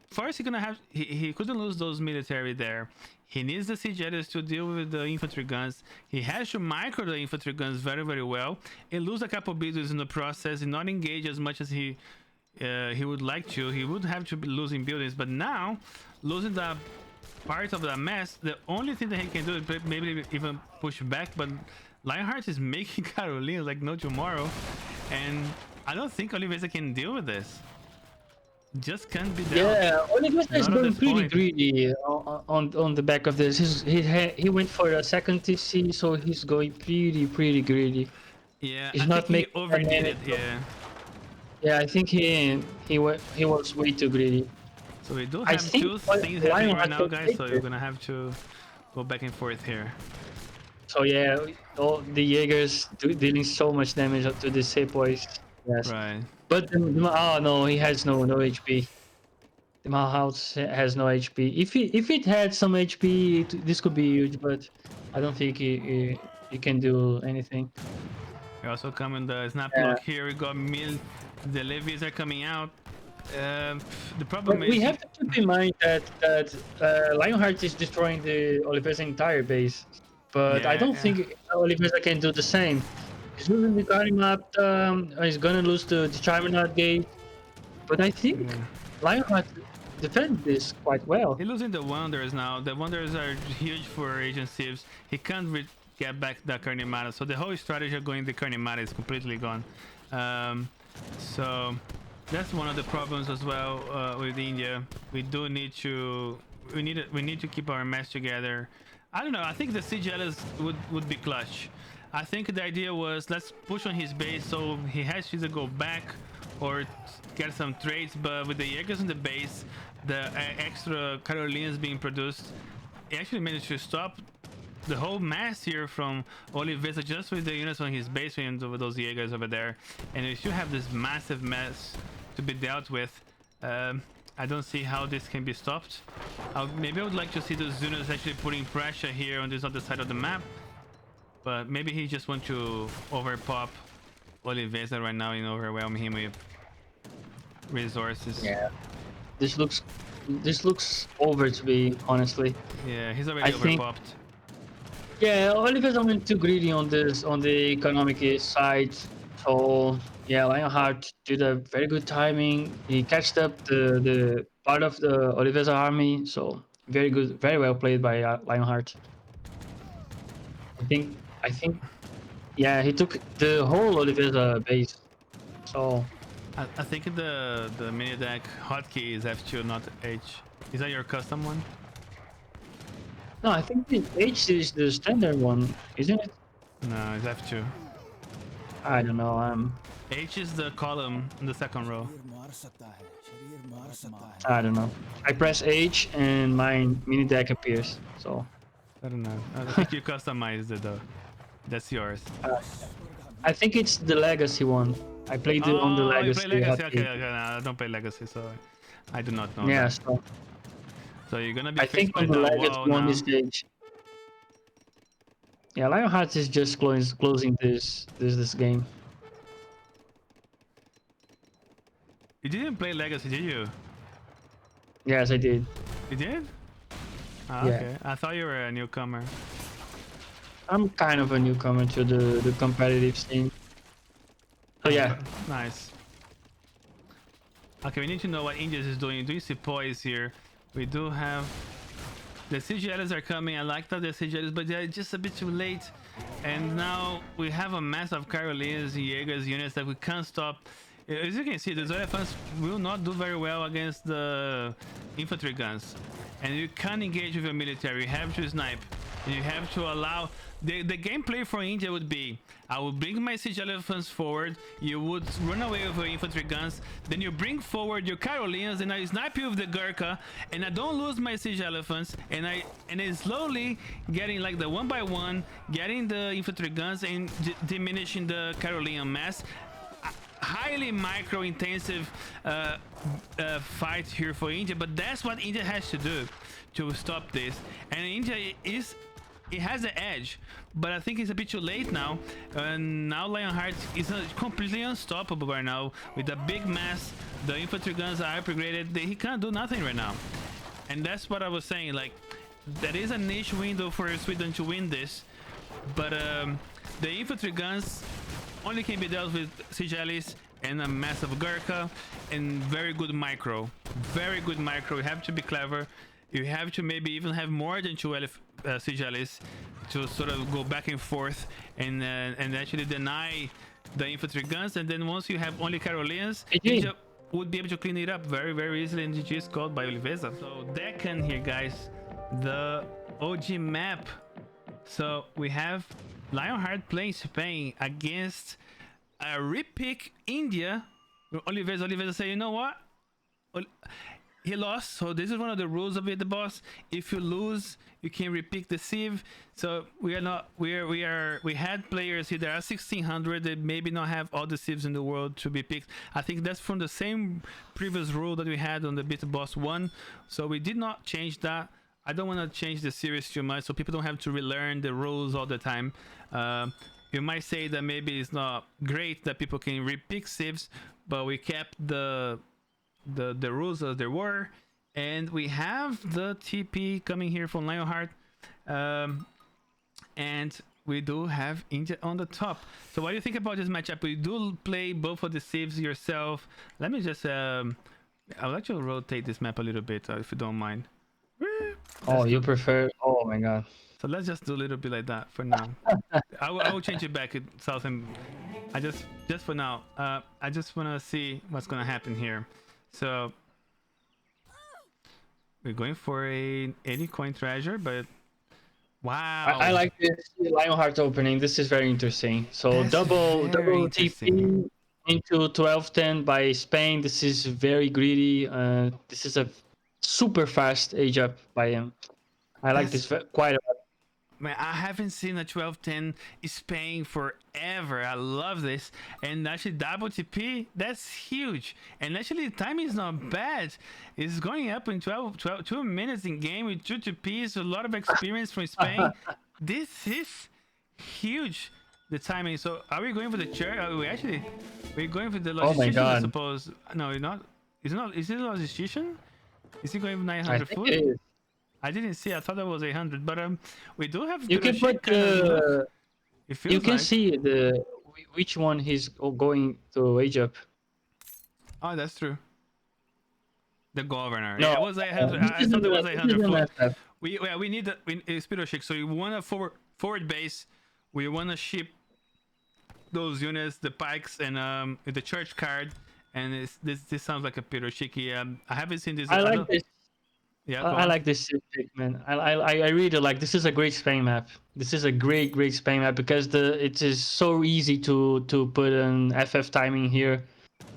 First, he's gonna have. He couldn't lose those military there. He needs the siege jetties to deal with the infantry guns. He has to micro the infantry guns very, very well and lose a couple buildings in the process and not engage as much as he would like to. He would have to be losing buildings, but now losing the part of the mess, the only thing that he can do is maybe even push back. But Lionheart is making Carolina like no tomorrow, and I don't think Oliveza can deal with this. Just can't be dealt. Yeah, Oliveza is Not at going this pretty point. greedy on the back of this. He went for a second TC, so he's going pretty greedy. Yeah, He's I not think he making overdid any. it. Yeah. Yeah, I think he was way too greedy. So we do I have think two things happening Lion right had now, to guys. take So it. you're gonna have to go back and forth here. So yeah, all the Jaegers dealing so much damage to the Sepoys. Yes, Right. but oh no, he has no HP. The Malhouse has no HP. If it had some HP, this could be huge, but I don't think he can do anything. We also come in the snap Yeah. block here. We got Mil. The levies are coming out. The problem But we is have to keep in mind that Lionheart is destroying the Oliveza's entire base, but I don't yeah. think Oliveza can do the same. He's losing the Kari map. He's gonna lose the Chaminade gate, but I think Yeah. Lionheart defends this quite well. He's losing the Wanderers now. The Wanderers are huge for Agent Sieves. He can't get back the Carnimata. So the whole strategy of going the Carnimata is completely gone. So that's one of the problems as well with India. We do need to we need to keep our mess together. I don't know. I think the siege Ellis would be clutch. I think the idea was let's push on his base so he has to either go back or get some trades. But with the Jaegers on the base, the extra Carolines being produced, he actually managed to stop the whole mass here from Oliveza just with the units on his base and with those Jaegers over there. And we still have this massive mess to be dealt with. I don't see how this can be stopped. Maybe I would like to see those units actually putting pressure here on this other side of the map. But maybe he just wants to overpop Oliveza right now and overwhelm him with resources. Yeah, this looks over to be honestly. Yeah, he's already I think- overpopped. Yeah, Oliveza went too greedy on the economic side. So yeah, Lionheart did a very good timing. He catched up the part of the Oliveza army. So very good, very well played by Lionheart. I think yeah, he took the whole Oliveza base. So I think the mini deck hotkey is F2, not H. Is that your custom one? no, I think the H is the standard one, isn't it? No, it's F2. I don't know. H is the column in the second row. I don't know. I press H and my mini deck appears. So I don't know. I think you customized it though. That's yours. I think it's the legacy one. I played it on the You legacy. play Legacy? hotkey. Okay, no, I don't play Legacy, so I do not know. Yeah, that. So you're gonna be I fixed think by on the the legacy wall one now. is H. Yeah, Lionheart is just closing this game. You didn't play Legacy, did you? Yes, I did. You did? Ah, Yeah. okay. I thought you were a newcomer. I'm kind of a newcomer to the competitive scene. So yeah, Nice. Okay, we need to know what Indians is doing. Do you see poise here? We do have the CGLs are coming. I like that the CGLs, but they're just a bit too late. And now we have a mass of Carolines, Jaegers units that we can't stop. As you can see, the elephants will not do very well against the infantry guns. And you can't engage with your military. You have to snipe. You have to allow... The gameplay for India would be, I will bring my siege elephants forward, you would run away with your infantry guns, then you bring forward your Carolines, and I snipe you with the Gurkha, and I don't lose my siege elephants, and I slowly getting like the one by one, getting the infantry guns and diminishing the Carolingian mass. Highly micro intensive fight here for India, but that's what India has to do to stop this. And India is it has an edge, but I think it's a bit too late now. And now Lionheart is completely unstoppable right now with the big mass. The infantry guns are upgraded. He can't do nothing right now, and that's what I was saying. Like, there is a niche window for Sweden to win this, but the infantry guns only can be dealt with Sigelis and a massive Gurkha and very good micro. Very good micro. You have to be clever. You have to maybe even have more than 2 Sigelis to sort of go back and forth and actually deny the infantry guns. And then once you have only Carolians, Ninja would be able to clean it up very, very easily, and GG is called by Oliveza. So Deccan here, guys, the OG map. So we have Lionheart playing Spain against a repick India. Oliveza say, you know what? He lost, so this is one of the rules of it, the boss. If you lose, you can repick the sieve. So we had players here. There are 1600 that maybe not have all the sieves in the world to be picked. I think that's from the same previous rule that we had on the Beat the Boss 1. So we did not change that. I don't want to change the series too much, so people don't have to relearn the rules all the time. You might say that maybe it's not great that people can repick sieves, but we kept the rules as there were, and we have the TP coming here from Lionheart, and we do have India on the top. So what do you think about this matchup? You do play both of the sieves yourself. Let me just I'll let you rotate this map a little bit if you don't mind. Oh, you prefer? Oh my god. So let's just do a little bit like that for now. I will change it back. I just for now. I just want to see what's gonna happen here. So we're going for a 80 coin treasure, but wow! I like this Lionheart opening. This is very interesting. So That's double interesting. TP into 12-10 by Spain. This is very greedy. This is a super fast age up by him. I like this quite a lot. Man, I haven't seen a 12-10 Spain forever. I love this. And actually double TP, that's huge. And actually the timing is not bad. It's going up in 2 minutes in game with 2 TPs, a lot of experience from Spain. This is huge, the timing. So are we going for the church? We're going for the logistician, Oh my god. I suppose. No, we're not. Is it a logistician? Is he going for 900 I think foot? it is. I didn't see. I thought that was 800, but we do have. You can put the. You can like... see the which one he's going to age up. Oh, that's true. The governor. No, yeah, it was 800. I thought it was 800 foot. We need a speed shake. So you want a forward base. We want to ship those units, the pikes, and the church card. And this sounds like a Peter Shiki. I haven't seen this. I like this. Yeah, I like this pick, man. I really like. This is a great Spain map. This is a great Spain map because it is so easy to put an FF timing here.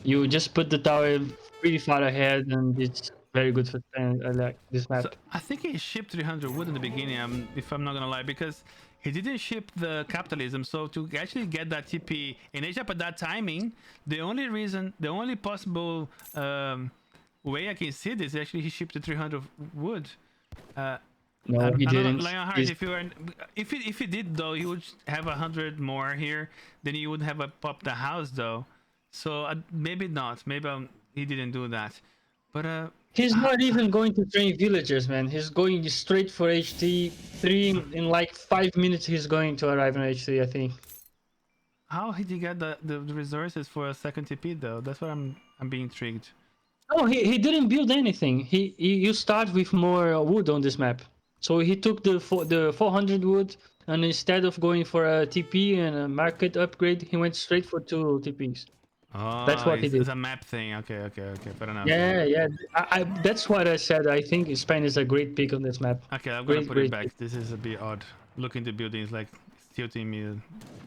You just put the tower pretty far ahead, and it's very good for Spain. I like this map. So I think he shipped 300 wood in the beginning. If I'm not gonna lie, because he didn't ship the capitalism. So to actually get that TP in Asia at that timing, the only possible way I can see this actually he shipped the 300 wood. No, he didn't. Lionheart, if he did though, he would have 100 more here. Then he would have popped the house though. So maybe not. Maybe he didn't do that. But he's not even going to train villagers, man. He's going straight for HT3 in like 5 minutes. He's going to arrive on HT, I think. How did he get the resources for a second TP though? That's what I'm being intrigued. Oh, he didn't build anything. You start with more wood on this map. So he took the 400 wood, and instead of going for a TP and a market upgrade, he went straight for 2 TPs. Oh, that's what he did. It's a map thing. Okay. Fair enough. Yeah. That's what I said. I think Spain is a great pick on this map. Okay, I'm gonna put it back. This is a bit odd. Looking the buildings like tilting me.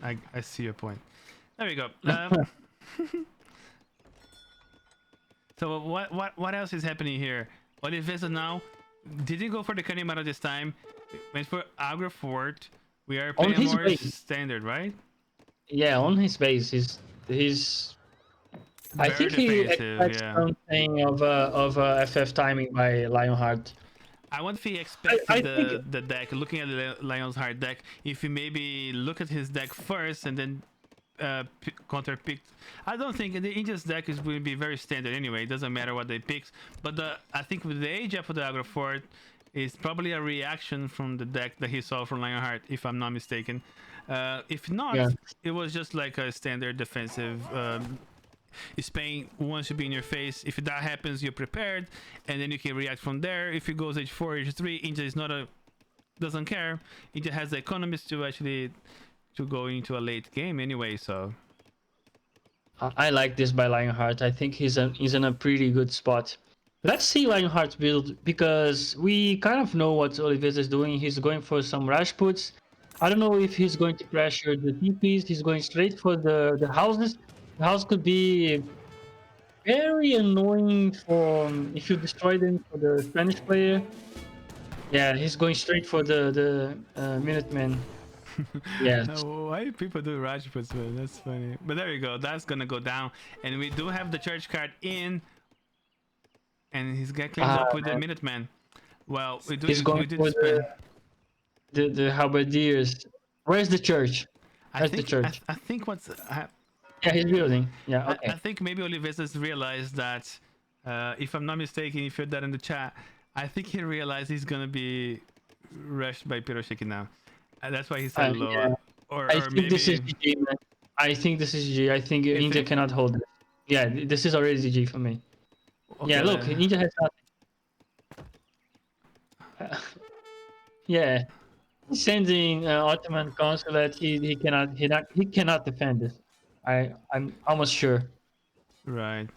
I see your point. There we go. So what else is happening here? Oliveza now didn't go for the Kanimaro this time. Went for Agra Fort. We are playing more standard, right? Yeah, on his base. He's I think he expects something of FF timing by Lionheart. I wonder if he expected I think the deck, looking at the Lion's Heart deck, if he maybe look at his deck first and then counter picked. I don't think the Indians deck is going to be very standard anyway. It doesn't matter what they pick. But I think with the age up of the Aggro Fort is probably a reaction from the deck that he saw from Lionheart, if I'm not mistaken. If not, yeah. it was just like a standard defensive. Spain wants to be in your face. If that happens, you're prepared, and then you can react from there. If it goes H4, H3, India is not doesn't care. India has the economists to actually to go into a late game anyway. So I like this by Lionheart. I think he's in a pretty good spot. Let's see Lionheart's build because we kind of know what Oliveza is doing. He's going for some Rajputs. I don't know if he's going to pressure the TPs. He's going straight for the houses. The house could be very annoying for if you destroy them for the Spanish player. Yeah, he's going straight for the Minutemen. Yes. why do people do Rajputs, man? That's funny. But there you go. That's gonna go down, and we do have the church card in, and he's got cleaned up with the Minuteman. Well, we do. He's going we did for spend. the halberdiers. Where's the church? Where's the church? I think what's. Yeah, he's building. Yeah, okay. I think maybe Oliveza's realized that, if I'm not mistaken, if you're that in the chat, I think he realized he's gonna be rushed by Piroshiki now. That's why he said low. Yeah. I think maybe this is GG, man. I think this is GG. I think India cannot hold it. Yeah, this is already GG for me. okay, Yeah, look, India has nothing. Yeah, sending Ottoman consulate. He cannot defend it. I'm almost sure. Right.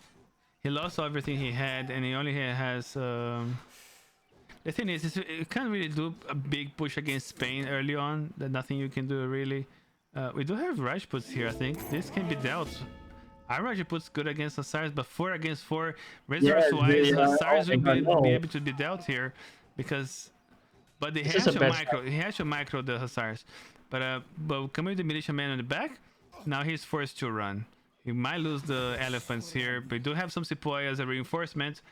He lost everything he had, and he only has. The thing is you can't really do a big push against Spain early on. There's nothing you can do really. We do have Rajputs here. I think this can be dealt. Our Rajput's good against Hussars, but 4 against 4 resource wise, Hussars will be able to be dealt here, because. But he has to micro. He has to micro the Hussars. But coming with the militiaman on the back, now he's forced to run. He might lose the elephants here, but we do have some sepoy as a reinforcement,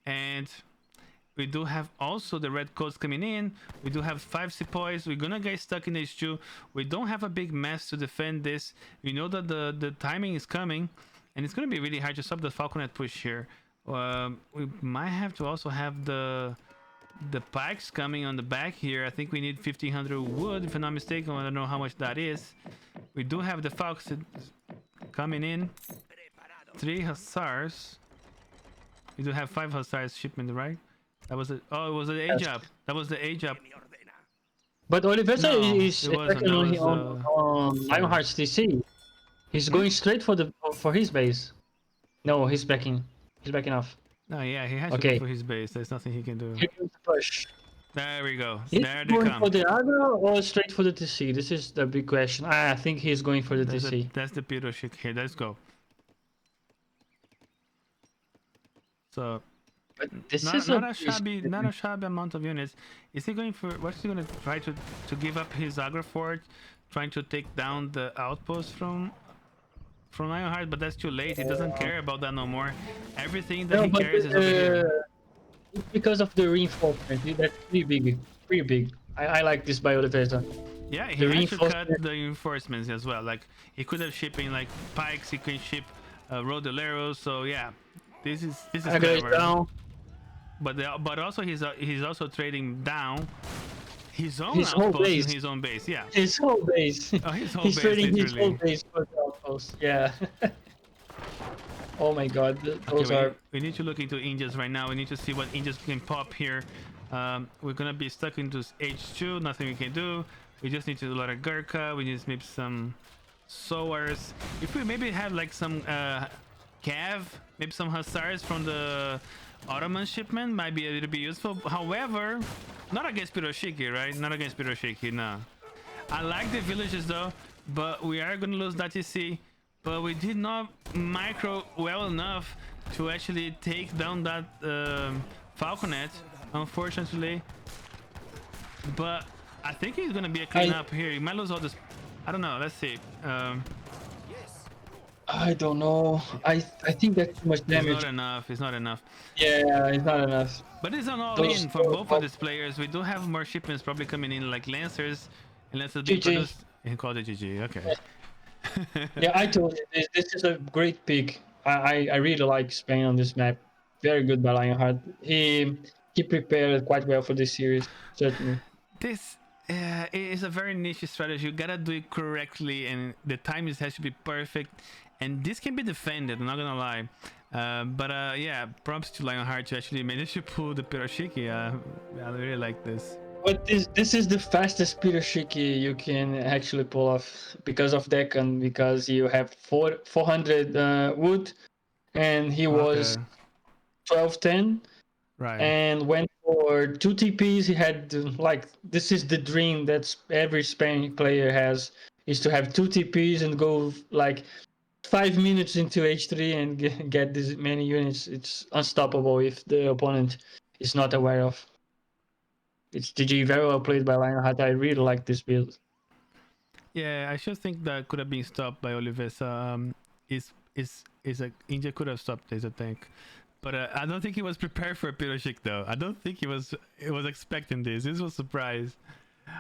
and we do have also the red coats coming in. We do have 5 sepoys. We're gonna get stuck in H2. We don't have a big mess to defend this. We know that the timing is coming, and it's gonna be really hard to stop the falconet push here. We might have to also have the pikes coming on the back here. I think we need 1500 wood, if I'm not mistaken. I don't know how much that is. We do have the falcons coming in. 3 hussars. We do have 5 hussars shipment, right? That was it. Oh, it was the age up. That was the age up. But Oliveza is attacking on Lionheart's TC. He's going straight for his base. No, he's backing. He's backing off. Oh yeah, he has to go for his base. There's nothing he can do. He's going to push. There we go. He's there they going come. for the aggro or straight for the TC? This is the big question. I think he's going for the TC. That's the Piroshik here. Let's go. So but this not, is not a shabby amount of units. Is he going for? What's he going to try to give up his aggro fort, trying to take down the outpost from Lionheart? But that's too late. He doesn't care about that no more. Everything that he cares is over here. It's because of the reinforcement. That's pretty big. Pretty big. I like this by Oliveza. Yeah, he had to cut the reinforcements as well. Like he could have shipping like pikes. He could ship rodoleros. So yeah, this is clever. Down. But also he's also trading down his own outpost in his own base. Yeah, his whole base. Oh, his whole he's base, trading literally. his whole base for the outpost. Yeah. Oh my God, those are. We need to look into Indians right now. We need to see what Indians can pop here. We're gonna be stuck into H2. Nothing we can do. We just need to do a lot of Gurkha. We need maybe some sowers. If we maybe have like some cav, maybe some hussars from the Ottoman shipment, might be a little bit useful. However, not against Piroshiki, right? Not against Piroshiki, no. I like the villages though, but we are gonna lose that TC. But we did not micro well enough to actually take down that falconet, unfortunately. But I think he's gonna be a clean up here. He might lose all this. I don't know. Let's see. I don't know. I think that's too much It's not damage. enough. It's not enough. Yeah, it's not enough. But it's an Those, all-in for both of these players. We do have more shipments probably coming in, like Lancers, and Lancers being GG. produced. And called it GG. Okay. Yeah, I told you this is a great pick. I really like Spain on this map. Very good by Lionheart. He prepared quite well for this series, certainly. This is a very niche strategy. You gotta do it correctly, and the timing has to be perfect. And this can be defended. I'm not gonna lie. But yeah, props to Lionheart to actually manage to pull the Piroshiki. I really like this. But this is the fastest Peter Shiki you can actually pull off because of Deccan, because you have 400 wood, and he was Okay. 1210 Right. and went for 2 TPs. He had like, this is the dream that every Spain player has, is to have 2 TPs and go like 5 minutes into H3 and get this many units. It's unstoppable if the opponent is not aware of. It's GG, very well played by Lionheart. I really like this build. Yeah, I just think that could have been stopped by Oliveza. Is a India could have stopped this, I think. But I don't think he was prepared for a Piroshik though. I don't think he was expecting this. This was a surprise.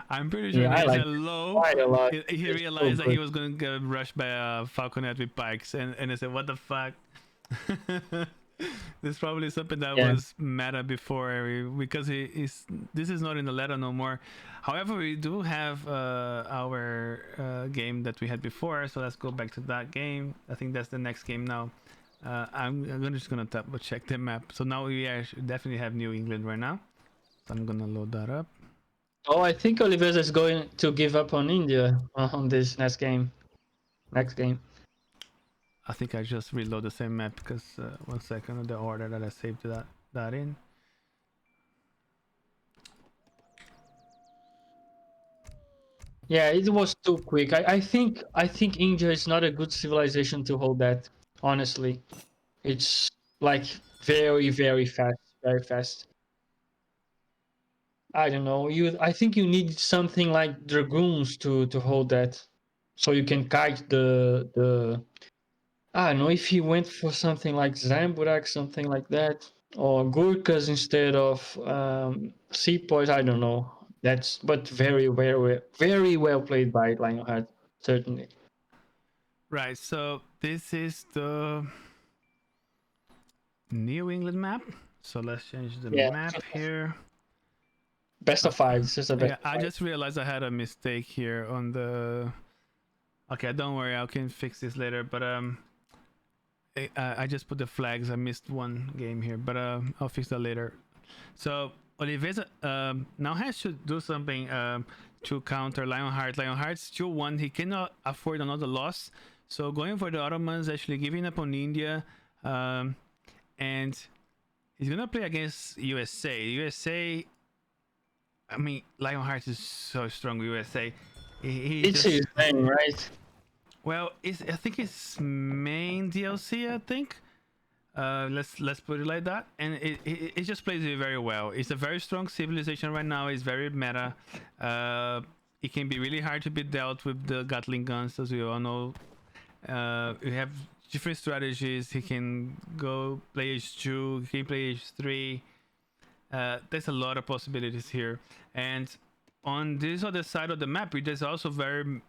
I'm pretty sure Yeah, when I he like said it low, quite a lot. he It's so realized that he good. was going to get rushed by a Falconet with pikes, and I said, "What the fuck?" This is probably something that Yeah. was meta before because this is not in the letter no more. However, we do have our game that we had before, so let's go back to that game. I think that's the next game now. I'm just gonna double check the map. So now we definitely have New England right now. So I'm gonna load that up. Oh, I think Oliveza is going to give up on India on this next game. Next game. I think I just reload the same map because 1 second, the order that I saved that in. Yeah, it was too quick. I think India is not a good civilization to hold that. Honestly, it's like very very fast, very fast. I don't know. I think you need something like dragoons to hold that, so you can kite the. I don't know if he went for something like Zamburak, something like that, or Gurkhas instead of Seapoys. I don't know. That's but very well played by Lionheart, certainly. Right, so this is the New England map. So let's change the Yeah, map here. best of five. This is a best Yeah, of I five. just realized I had a mistake here on the. Okay, don't worry, I can fix this later. But I just put the flags. I missed one game here, but I'll fix that later. So Oliveza now has to do something to counter Lionheart. Lionheart's still one. He cannot afford another loss. So going for the Ottomans, actually giving up on India, and he's gonna play against USA. USA. I mean, Lionheart is so strong with USA. He It's just his thing, right? well, I think it's main DLC. I think. Let's put it like that, and it just plays it very well. It's a very strong civilization right now. It's very meta. It can be really hard to be dealt with the Gatling guns, as we all know. We have different strategies. He can go play H2. He can play H3. There's a lot of possibilities here, and on this other side of the map, there's also very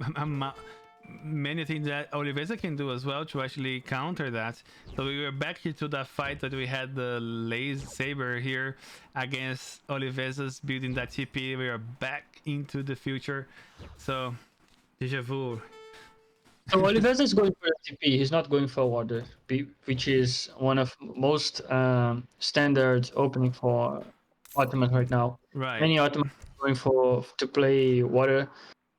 many things that Oliveza can do as well to actually counter that. So we were back here to that fight that we had the laser saber here against Oliveza's building that TP. We are back into the future. So deja vu. So Oliveza is going for TP. He's not going for water, which is one of most standard opening for Ottoman right now. Right. Many Ottomans are going for to play water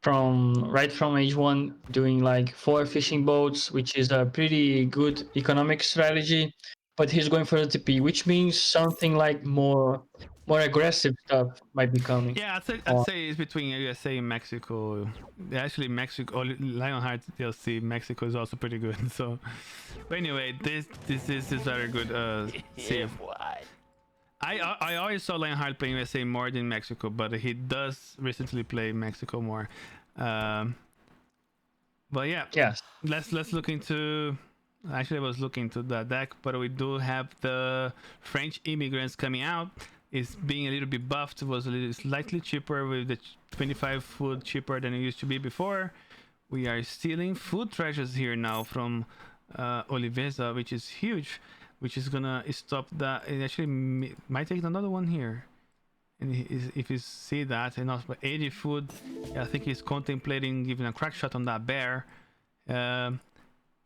from right from age one, doing like 4 fishing boats, which is a pretty good economic strategy. But he's going for the TP, which means something like more aggressive stuff might be coming. Yeah, I'd Or say it's between USA and Mexico. Actually, Mexico, Lionheart DLC, Mexico is also pretty good. So, but anyway, this is very good. Yeah, Save. boy. I always saw Lionheart playing USA more than Mexico, but he does recently play Mexico more. Um, but yeah, yes, let's look into Actually, I was looking to the deck, but we do have the French immigrants coming out. It's being a little bit buffed. It was a little slightly cheaper with the 25 food cheaper than it used to be before. We are stealing food treasures here now from Oliveza, which is huge, which is gonna stop that. It actually might take another one here. And if you see that, and also 80 food, yeah, I think he's contemplating giving a crack shot on that bear.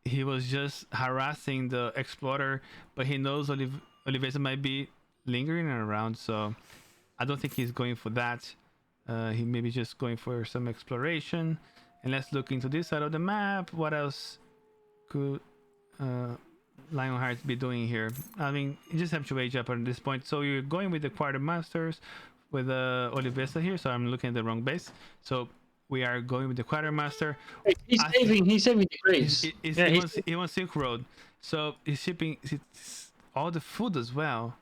He was just harassing the explorer, but he knows Oliveza might be lingering around, so I don't think he's going for that. He may be just going for some exploration. And let's look into this side of the map. What else could Lionheart be doing here? I mean, you just have to age up at this point. So you're going with the Quartermasters with Oliveza here. So I'm looking at the wrong base. So we are going with the Quartermaster. He's saving the race. He wants Silk Road. So he's shipping all the food as well.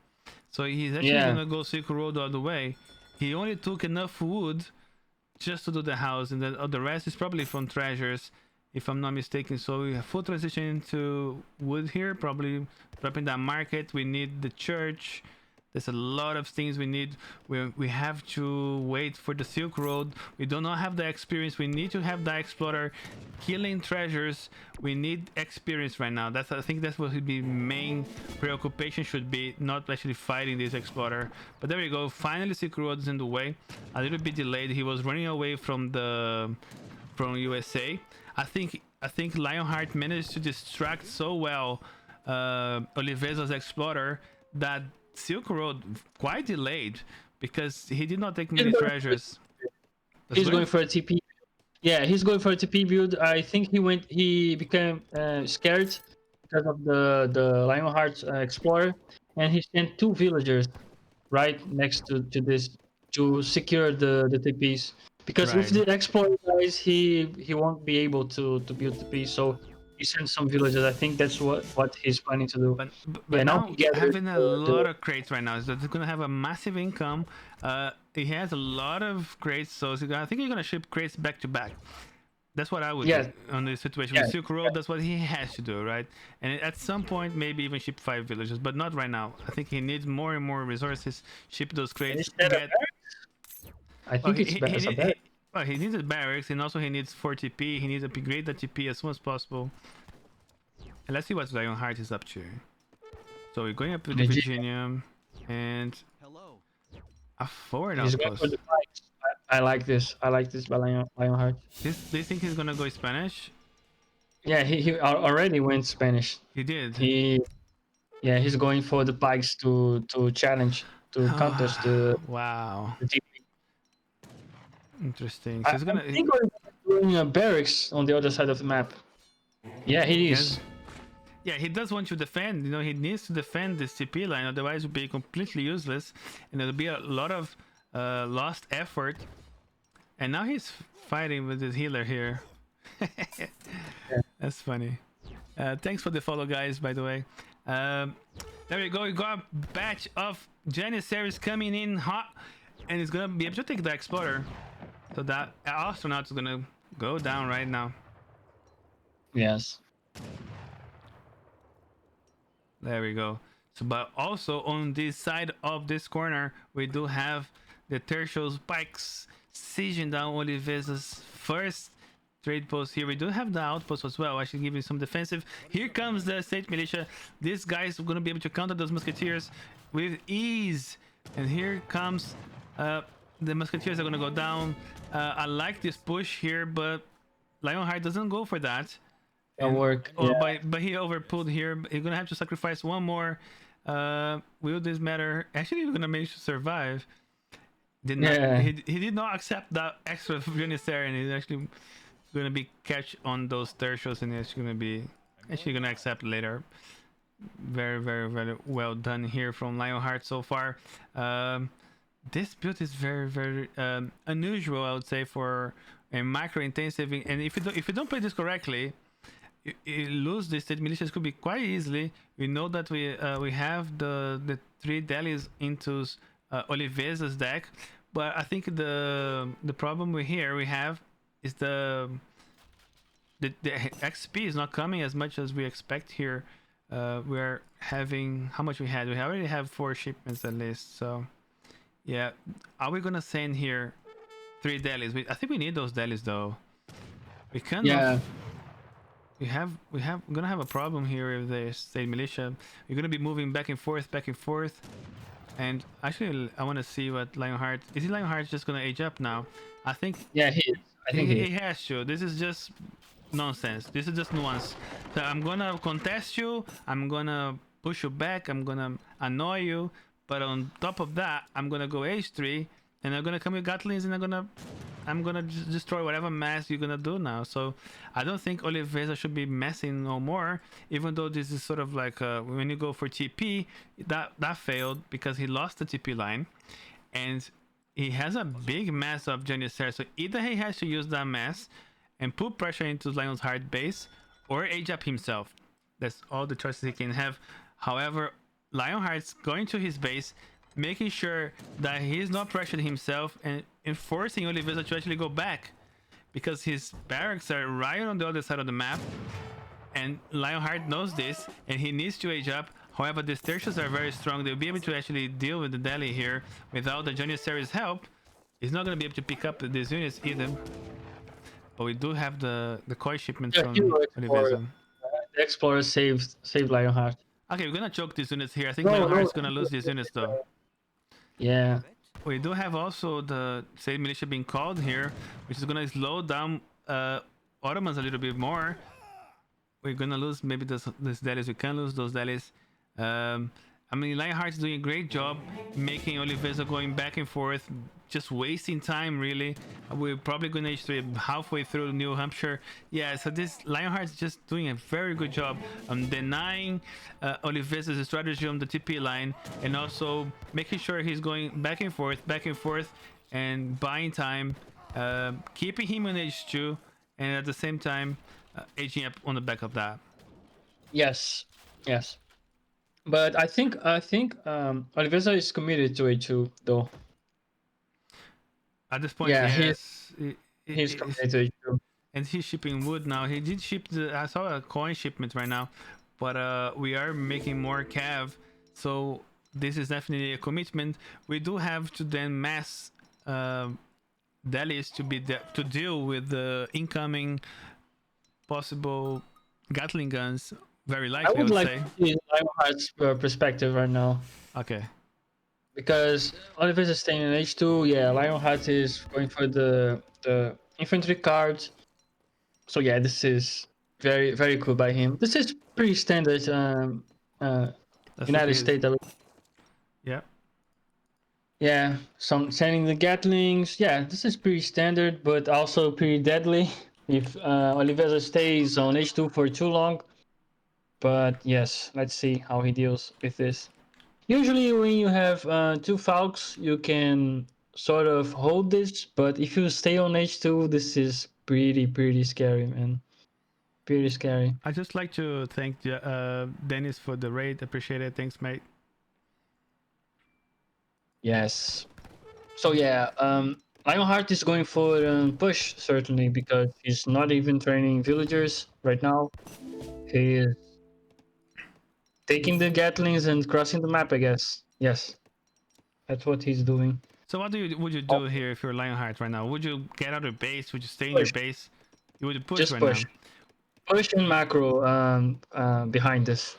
So he's actually gonna go Silk Road all the way. He only took enough wood just to do the house, and then the rest is probably from treasures, if I'm not mistaken. So we have full transition into wood here, probably dropping that market. We need the church. There's a lot of things we need. We have to wait for the Silk Road. We do not have the experience. We need to have the explorer killing treasures. We need experience right now. I think that's what would be main preoccupation should be, not actually fighting this explorer. But there we go. Finally, Silk Road is in the way. A little bit delayed. He was running away from USA. I think Lionheart managed to distract so well Oliveza's explorer that Silk Road quite delayed because he did not take many treasures. He's going for a TP. Yeah, he's going for a TP build. I think he became scared because of the Lionheart Explorer, and he sent 2 villagers right next to this to secure the TPs. Because if the Explorer dies, he won't be able to build TP. So he sent some villagers. I think that's what he's planning to do. But now having a lot of crates right now, so he's gonna have a massive income. He has a lot of crates, so I think he's gonna ship crates back to back. That's what I would do on this situation with Silk Road. That's what he has to do, right? And at some point, maybe even ship 5 villages, but not right now. I think he needs more and more resources. Ship those crates. I think he needs a barracks, and also he needs 4 TP. He needs to upgrade the TP as soon as possible. And let's see what Lionheart is up to. So we're going up to the Virginia and a forward outpost. I like this. I like this by Lionheart. Do you think he's gonna go Spanish? Yeah, he already went Spanish. He did. He's going for the pikes to challenge, to contest the. Wow. The Interesting. So he's gonna. I think we're doing a barracks on the other side of the map. Yeah, he is. Yeah, he does want to defend. You know, he needs to defend this TP line, otherwise it would be completely useless, and there'll be a lot of lost effort. And now he's fighting with his healer here. That's funny. Thanks for the follow, guys, by the way. There we go. We got a batch of Janissaries coming in hot, and he's gonna be able to take the explorer. So that astronaut is gonna go down right now. Yes. There we go. So, but also on this side of this corner, we do have the Tertius pikes sieging down Oliveza's first trade post here. We do have the outpost as well, actually giving some defensive. Here comes the state militia. These guys are going to be able to counter those musketeers with ease. And here comes the musketeers are going to go down. I like this push here, but Lionheart doesn't go for that. It'll work. But he overpulled here. He's going to have to sacrifice one more. Will this matter? Actually, we're going to manage to survive. He did not accept that extra Janissary, and he's actually going to be catch on those Tertius, and he's going to be going to accept later. Very, very, very well done here from Lionheart so far. This build is very, very unusual, I would say, for a micro-intensive. And if you don't play this correctly, you lose the state militias could be quite easily. We know that we have the 3 delis into Oliveza's deck, but I think the problem we have is the the XP is not coming as much as we expect here. We're having how much we had? We already have 4 shipments at least. So yeah, are we gonna send here 3 delis? I think we need those delis though. We kind Yeah. of we're gonna have a problem here with the state militia. We're gonna be moving back and forth, back and forth. And actually, I want to see what Lionheart is. Lionheart just gonna age up now? I think Yeah, he is. I think he he is. has to. This is just nonsense. This is just nuance. So I'm gonna contest you. I'm gonna push you back. I'm gonna annoy you. But on top of that, I'm gonna go H3, and I'm gonna come with Gatlings, and I'm gonna just destroy whatever mass you're gonna do now. So I don't think Oliveza should be messing no more. Even though this is sort of like when you go for TP, that failed because he lost the TP line, and he has a big mass of Janissaire. So either he has to use that mass and put pressure into Lion's Heart base, or age up himself. That's all the choices he can have. However, Lionheart's going to his base, making sure that he's not pressured himself and enforcing Oliveza to actually go back, because his barracks are right on the other side of the map, and Lionheart knows this, and he needs to age up. However, the Tertius are very strong. They'll be able to actually deal with the Delhi here without the Janissary's help. He's not going to be able to pick up these units either. But we do have the koi shipment from Oliveza. The Explorer saved Lionheart. Okay, we're gonna choke these units here. I think No, Lionheart's no. gonna lose these units though. Yeah. We do have also the state militia being called here, which is gonna slow down Ottomans a little bit more. We're gonna lose maybe this delis. We can lose those delis. I mean, Lionheart's doing a great job making Oliveza going back and forth, just wasting time really. We're probably gonna H3 halfway through New Hampshire. Yeah, so this Lionheart's just doing a very good job denying Oliveza's strategy on the TP line, and also making sure he's going back and forth, and buying time, keeping him on H2, and at the same time aging up on the back of that. Yes. Yes. But I think Oliveza is committed to A2 though. At this point, Yeah, yes. he's committed to A2. And he's shipping wood now. He did ship I saw a coin shipment right now, but we are making more cav, so this is definitely a commitment. We do have to then mass delis to deal with the incoming possible Gatling guns. Very likely, I would like say. to see Lionheart's perspective right now. Okay. Because Oliveza is staying in H2, yeah, Lionheart is going for the infantry card. So yeah, this is very, very cool by him. This is pretty standard United States. Yeah. Yeah, sending the Gatlings. Yeah, this is pretty standard, but also pretty deadly if Oliveza stays on H2 for too long. But yes, let's see how he deals with this. Usually when you have 2 Falcons, you can sort of hold this, but if you stay on H2, this is pretty scary, man. Pretty scary. I'd just like to thank Dennis for the raid. Appreciate it. Thanks, mate. Yes. So yeah, Lionheart is going for push, certainly, because he's not even training villagers right now. He is taking the Gatlings and crossing the map, I guess. Yes. That's what he's doing. So what would you do here if you're Lionheart right now? Would you get out of base? Would you stay in your base? You would push Just right push. now. Push and macro behind this.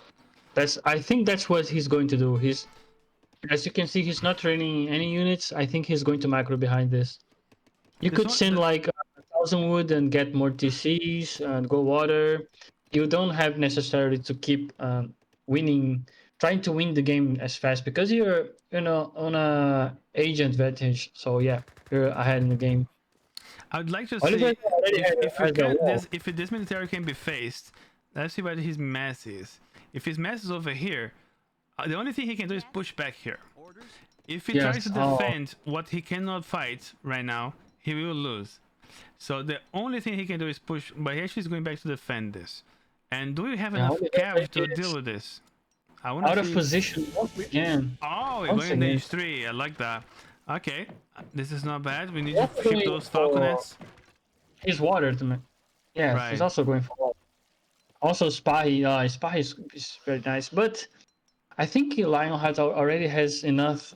I think that's what he's going to do. As you can see, he's not training any units. I think he's going to macro behind this. You could send like 1,000 wood and get more TCs and go water. You don't have necessarily to keep trying to win the game as fast because you're on a age advantage. So yeah, you're ahead in the game. I would like to Oliver see if this military can be faced. Let's see what his mass is. If his mass is over here, the only thing he can do is push back here. If he tries to defend what he cannot fight right now, he will lose. So the only thing he can do is push, but he actually is going back to defend this. And do we have enough cav to deal with this? I want to out of position once again. Oh, we're going to H3. I like that. Okay, this is not bad. We need to ship those falconets. He's watered, man. Yeah, he's Right. also going for water. Also, Spy is very nice, but I think Lionheart already has enough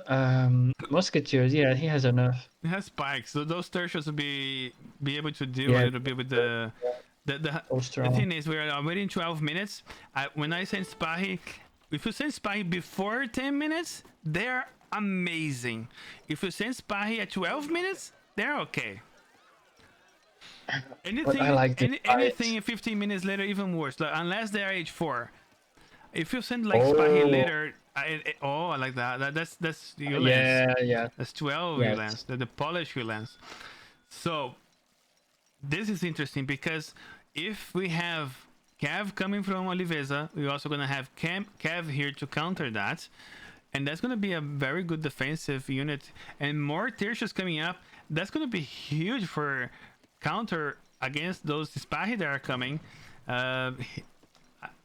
musketeers. Yeah, he has enough. It has spikes, so those tertials will be able to deal a Yeah, little bit with the so the strong. thing is we're waiting 12 minutes. When I send Spahi, if you send Spahi before 10 minutes, they're amazing. If you send Spahi at 12 minutes, they're okay. But I Anything like this anything fight. 15 minutes later, even worse. Like, unless they are H4. If you send like Spahi Oh, later, I like that. That's Ulance. yeah, yeah, That's 12 yes. Ulance. The polish Ulance. So this is interesting because if we have Cav coming from Oliveza, we're also going to have Cav here to counter that. And that's going to be a very good defensive unit. And more Tertius coming up. That's going to be huge for counter against those Spahi that are coming. Uh,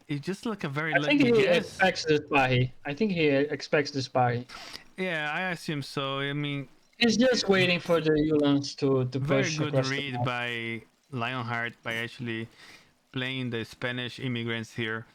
it's just like a very I think lucky he guess. expects the Spy. I think he expects the Spy. Yeah, I assume so. I mean, He's just waiting for the Ulans to very push good across the read map. by Lionheart by actually playing the Spanish immigrants here,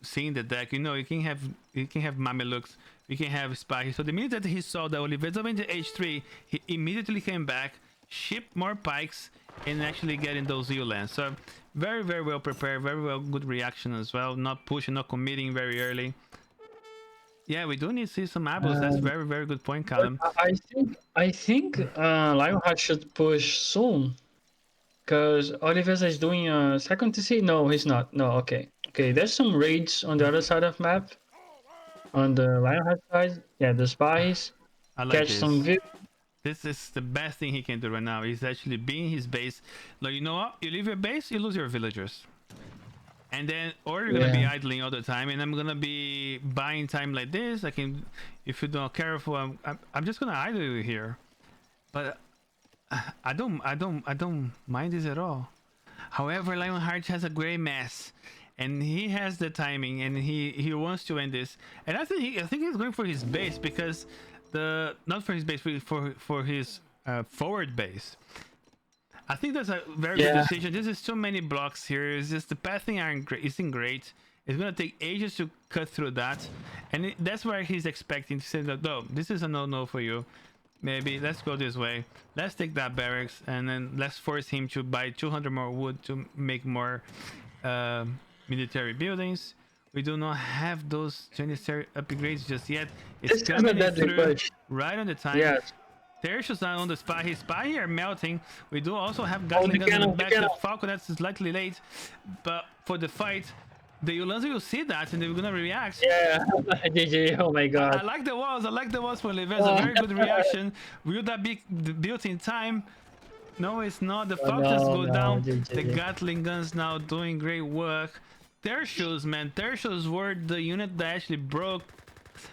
seeing the deck. You can have Mamelukes, you can have Spy. So the minute that he saw that Oliveza went to H3, he immediately came back, shipped more pikes, and actually getting those Ulans. So very very well prepared, very well good reaction as well. Not pushing, not committing very early. Yeah, we do need to see some apples. That's Um, very very good point, but Callum. I think Lionheart should push soon because Oliveza is doing a second TC. No, he's not. No, okay, okay. There's some raids on the other side of map. On the Lionheart side, yeah, the spies I like catch some this. view. This is the best thing he can do right now. He's actually being his base. Like, you know what? You leave your base, you lose your villagers. And then, or you're gonna be Yeah, idling all the time, and I'm gonna be buying time like this. I can, if you're not careful, I'm just gonna idle you here. But I don't mind this at all. However, Lionheart has a gray mass, and he has the timing, and he wants to end this. And I think he's going for his base because the not for his base for his forward base. I think that's a very good yeah. decision. This is too many blocks here. It's just the pathing isn't great. It's gonna take ages to cut through that, and that's where he's expecting to say that, no, this is a no for you. Maybe let's go this way. Let's take that barracks, and then let's force him to buy 200 more wood to make more uh, military buildings. We do not have those Janissary upgrades just yet. It's This is a coming in deadly through push. right on the time. Yes. Tertius are on the spy. His spy here melting. We do also have Oh, Gatling the guns in the cannon, the back. The cannon. Falconets is slightly late, but for the fight, the Ulanzi will see that and they're gonna react. Yeah, GG. Oh my I god. like the walls. I like the walls for Oliveza. A Oh, very good reaction. Will that be built in time? No, it's not. The Falcons no, go no, down. The GG. Gatling guns now doing great work. Tertius, man. Tertius were the unit that actually broke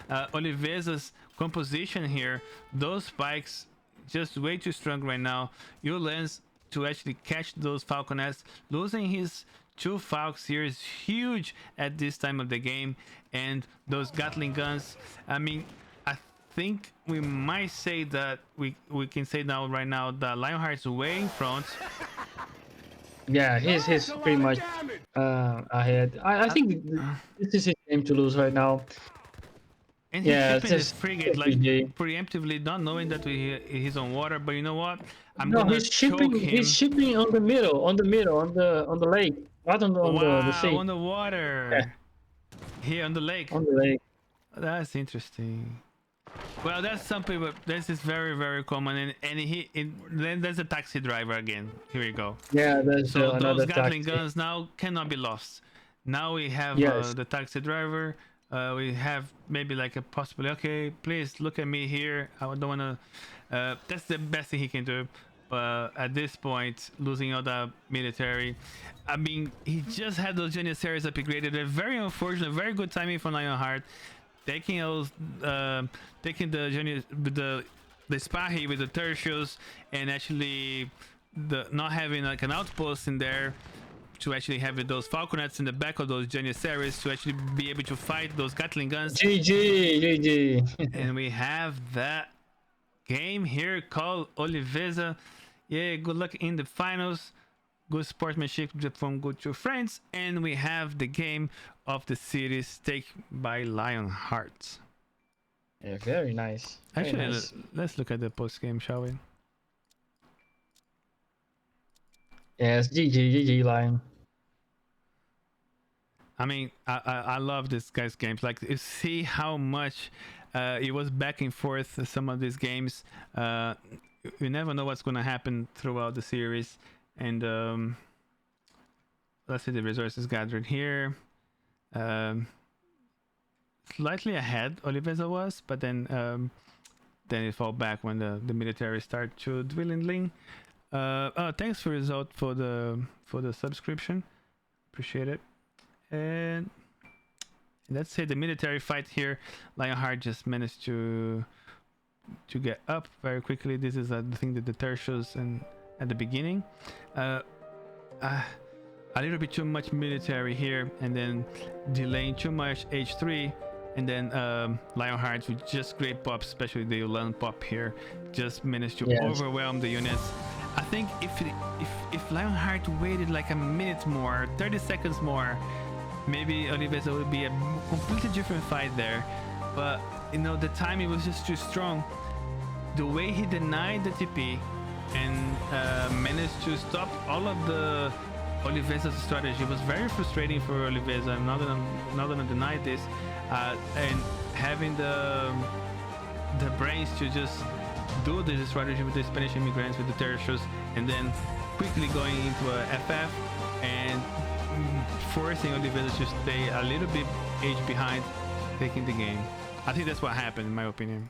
Oliveza's composition here. Those spikes just way too strong right now. Ulans to actually catch those Falconets. Losing his two Falcons here is huge at this time of the game. And those Gatling guns, I mean, I think we might say that we can say now right now that Lionheart's way in front. Yeah, he's pretty much ahead. I think this is his game to lose right now. And he's Yeah, shipping this just frigate like GG. preemptively, not knowing that he's on water. But you know what? I'm No, gonna he's choke shipping. He's him. shipping on the middle, on the lake, not on the Wow, sea. on the Yeah, water. Here on the lake. on the lake. That's interesting. Well, that's something, but this is very, very common. Then there's a taxi driver again. Here we go. Yeah, there's So those another Gatling taxi. guns now cannot be lost. Now we have Yes. the taxi driver. We have maybe like a possibility. Okay, please look at me here. I don't want to. That's the best thing he can do. But at this point, losing all the military. I mean, he just had those Janissaries upgraded. They're very unfortunate. Very good timing from Lionheart. Taking those, taking the Spahi with the Tertius, and actually the not having like an outpost in there to actually have those Falconets in the back of those Janissaries to actually be able to fight those Gatling guns. GG, GG. And we have that game here called Oliveza. Yeah, good luck in the finals. good sportsmanship from good two friends, and we have the game of the series, Take by Lionheart. Yeah, very nice. Very Actually, nice. let's look at the post game, shall we? Yes, GG Lion. I mean, I love this guy's games. Like, you see how much it was back and forth. Some of these games, you never know what's going to happen throughout the series. And let's see the resources gathered here. Slightly ahead, Oliveza was, but then it fell back when the military started to dwindling. Thanks for result for the subscription. Appreciate it. And let's say the military fight here. Lionheart just managed to get up very quickly. This is the thing that the tertius and at the beginning. A little bit too much military here, and then delaying too much H3, and then Lionheart with just great pops, especially the Ulan pop here, just managed to overwhelm the units. I think if Lionheart waited like a minute more, 30 seconds more, maybe Oliveza would be a completely different fight there. But you know, the timing was just too strong. The way he denied the TP and managed to stop all of the Oliveza's strategy was very frustrating for Oliveza. I'm not gonna deny this, and having the brains to just do this strategy with the Spanish immigrants, with the tertius, and then quickly going into a FF and forcing Oliveza to stay a little bit age behind, taking the game. I think that's what happened, in my opinion.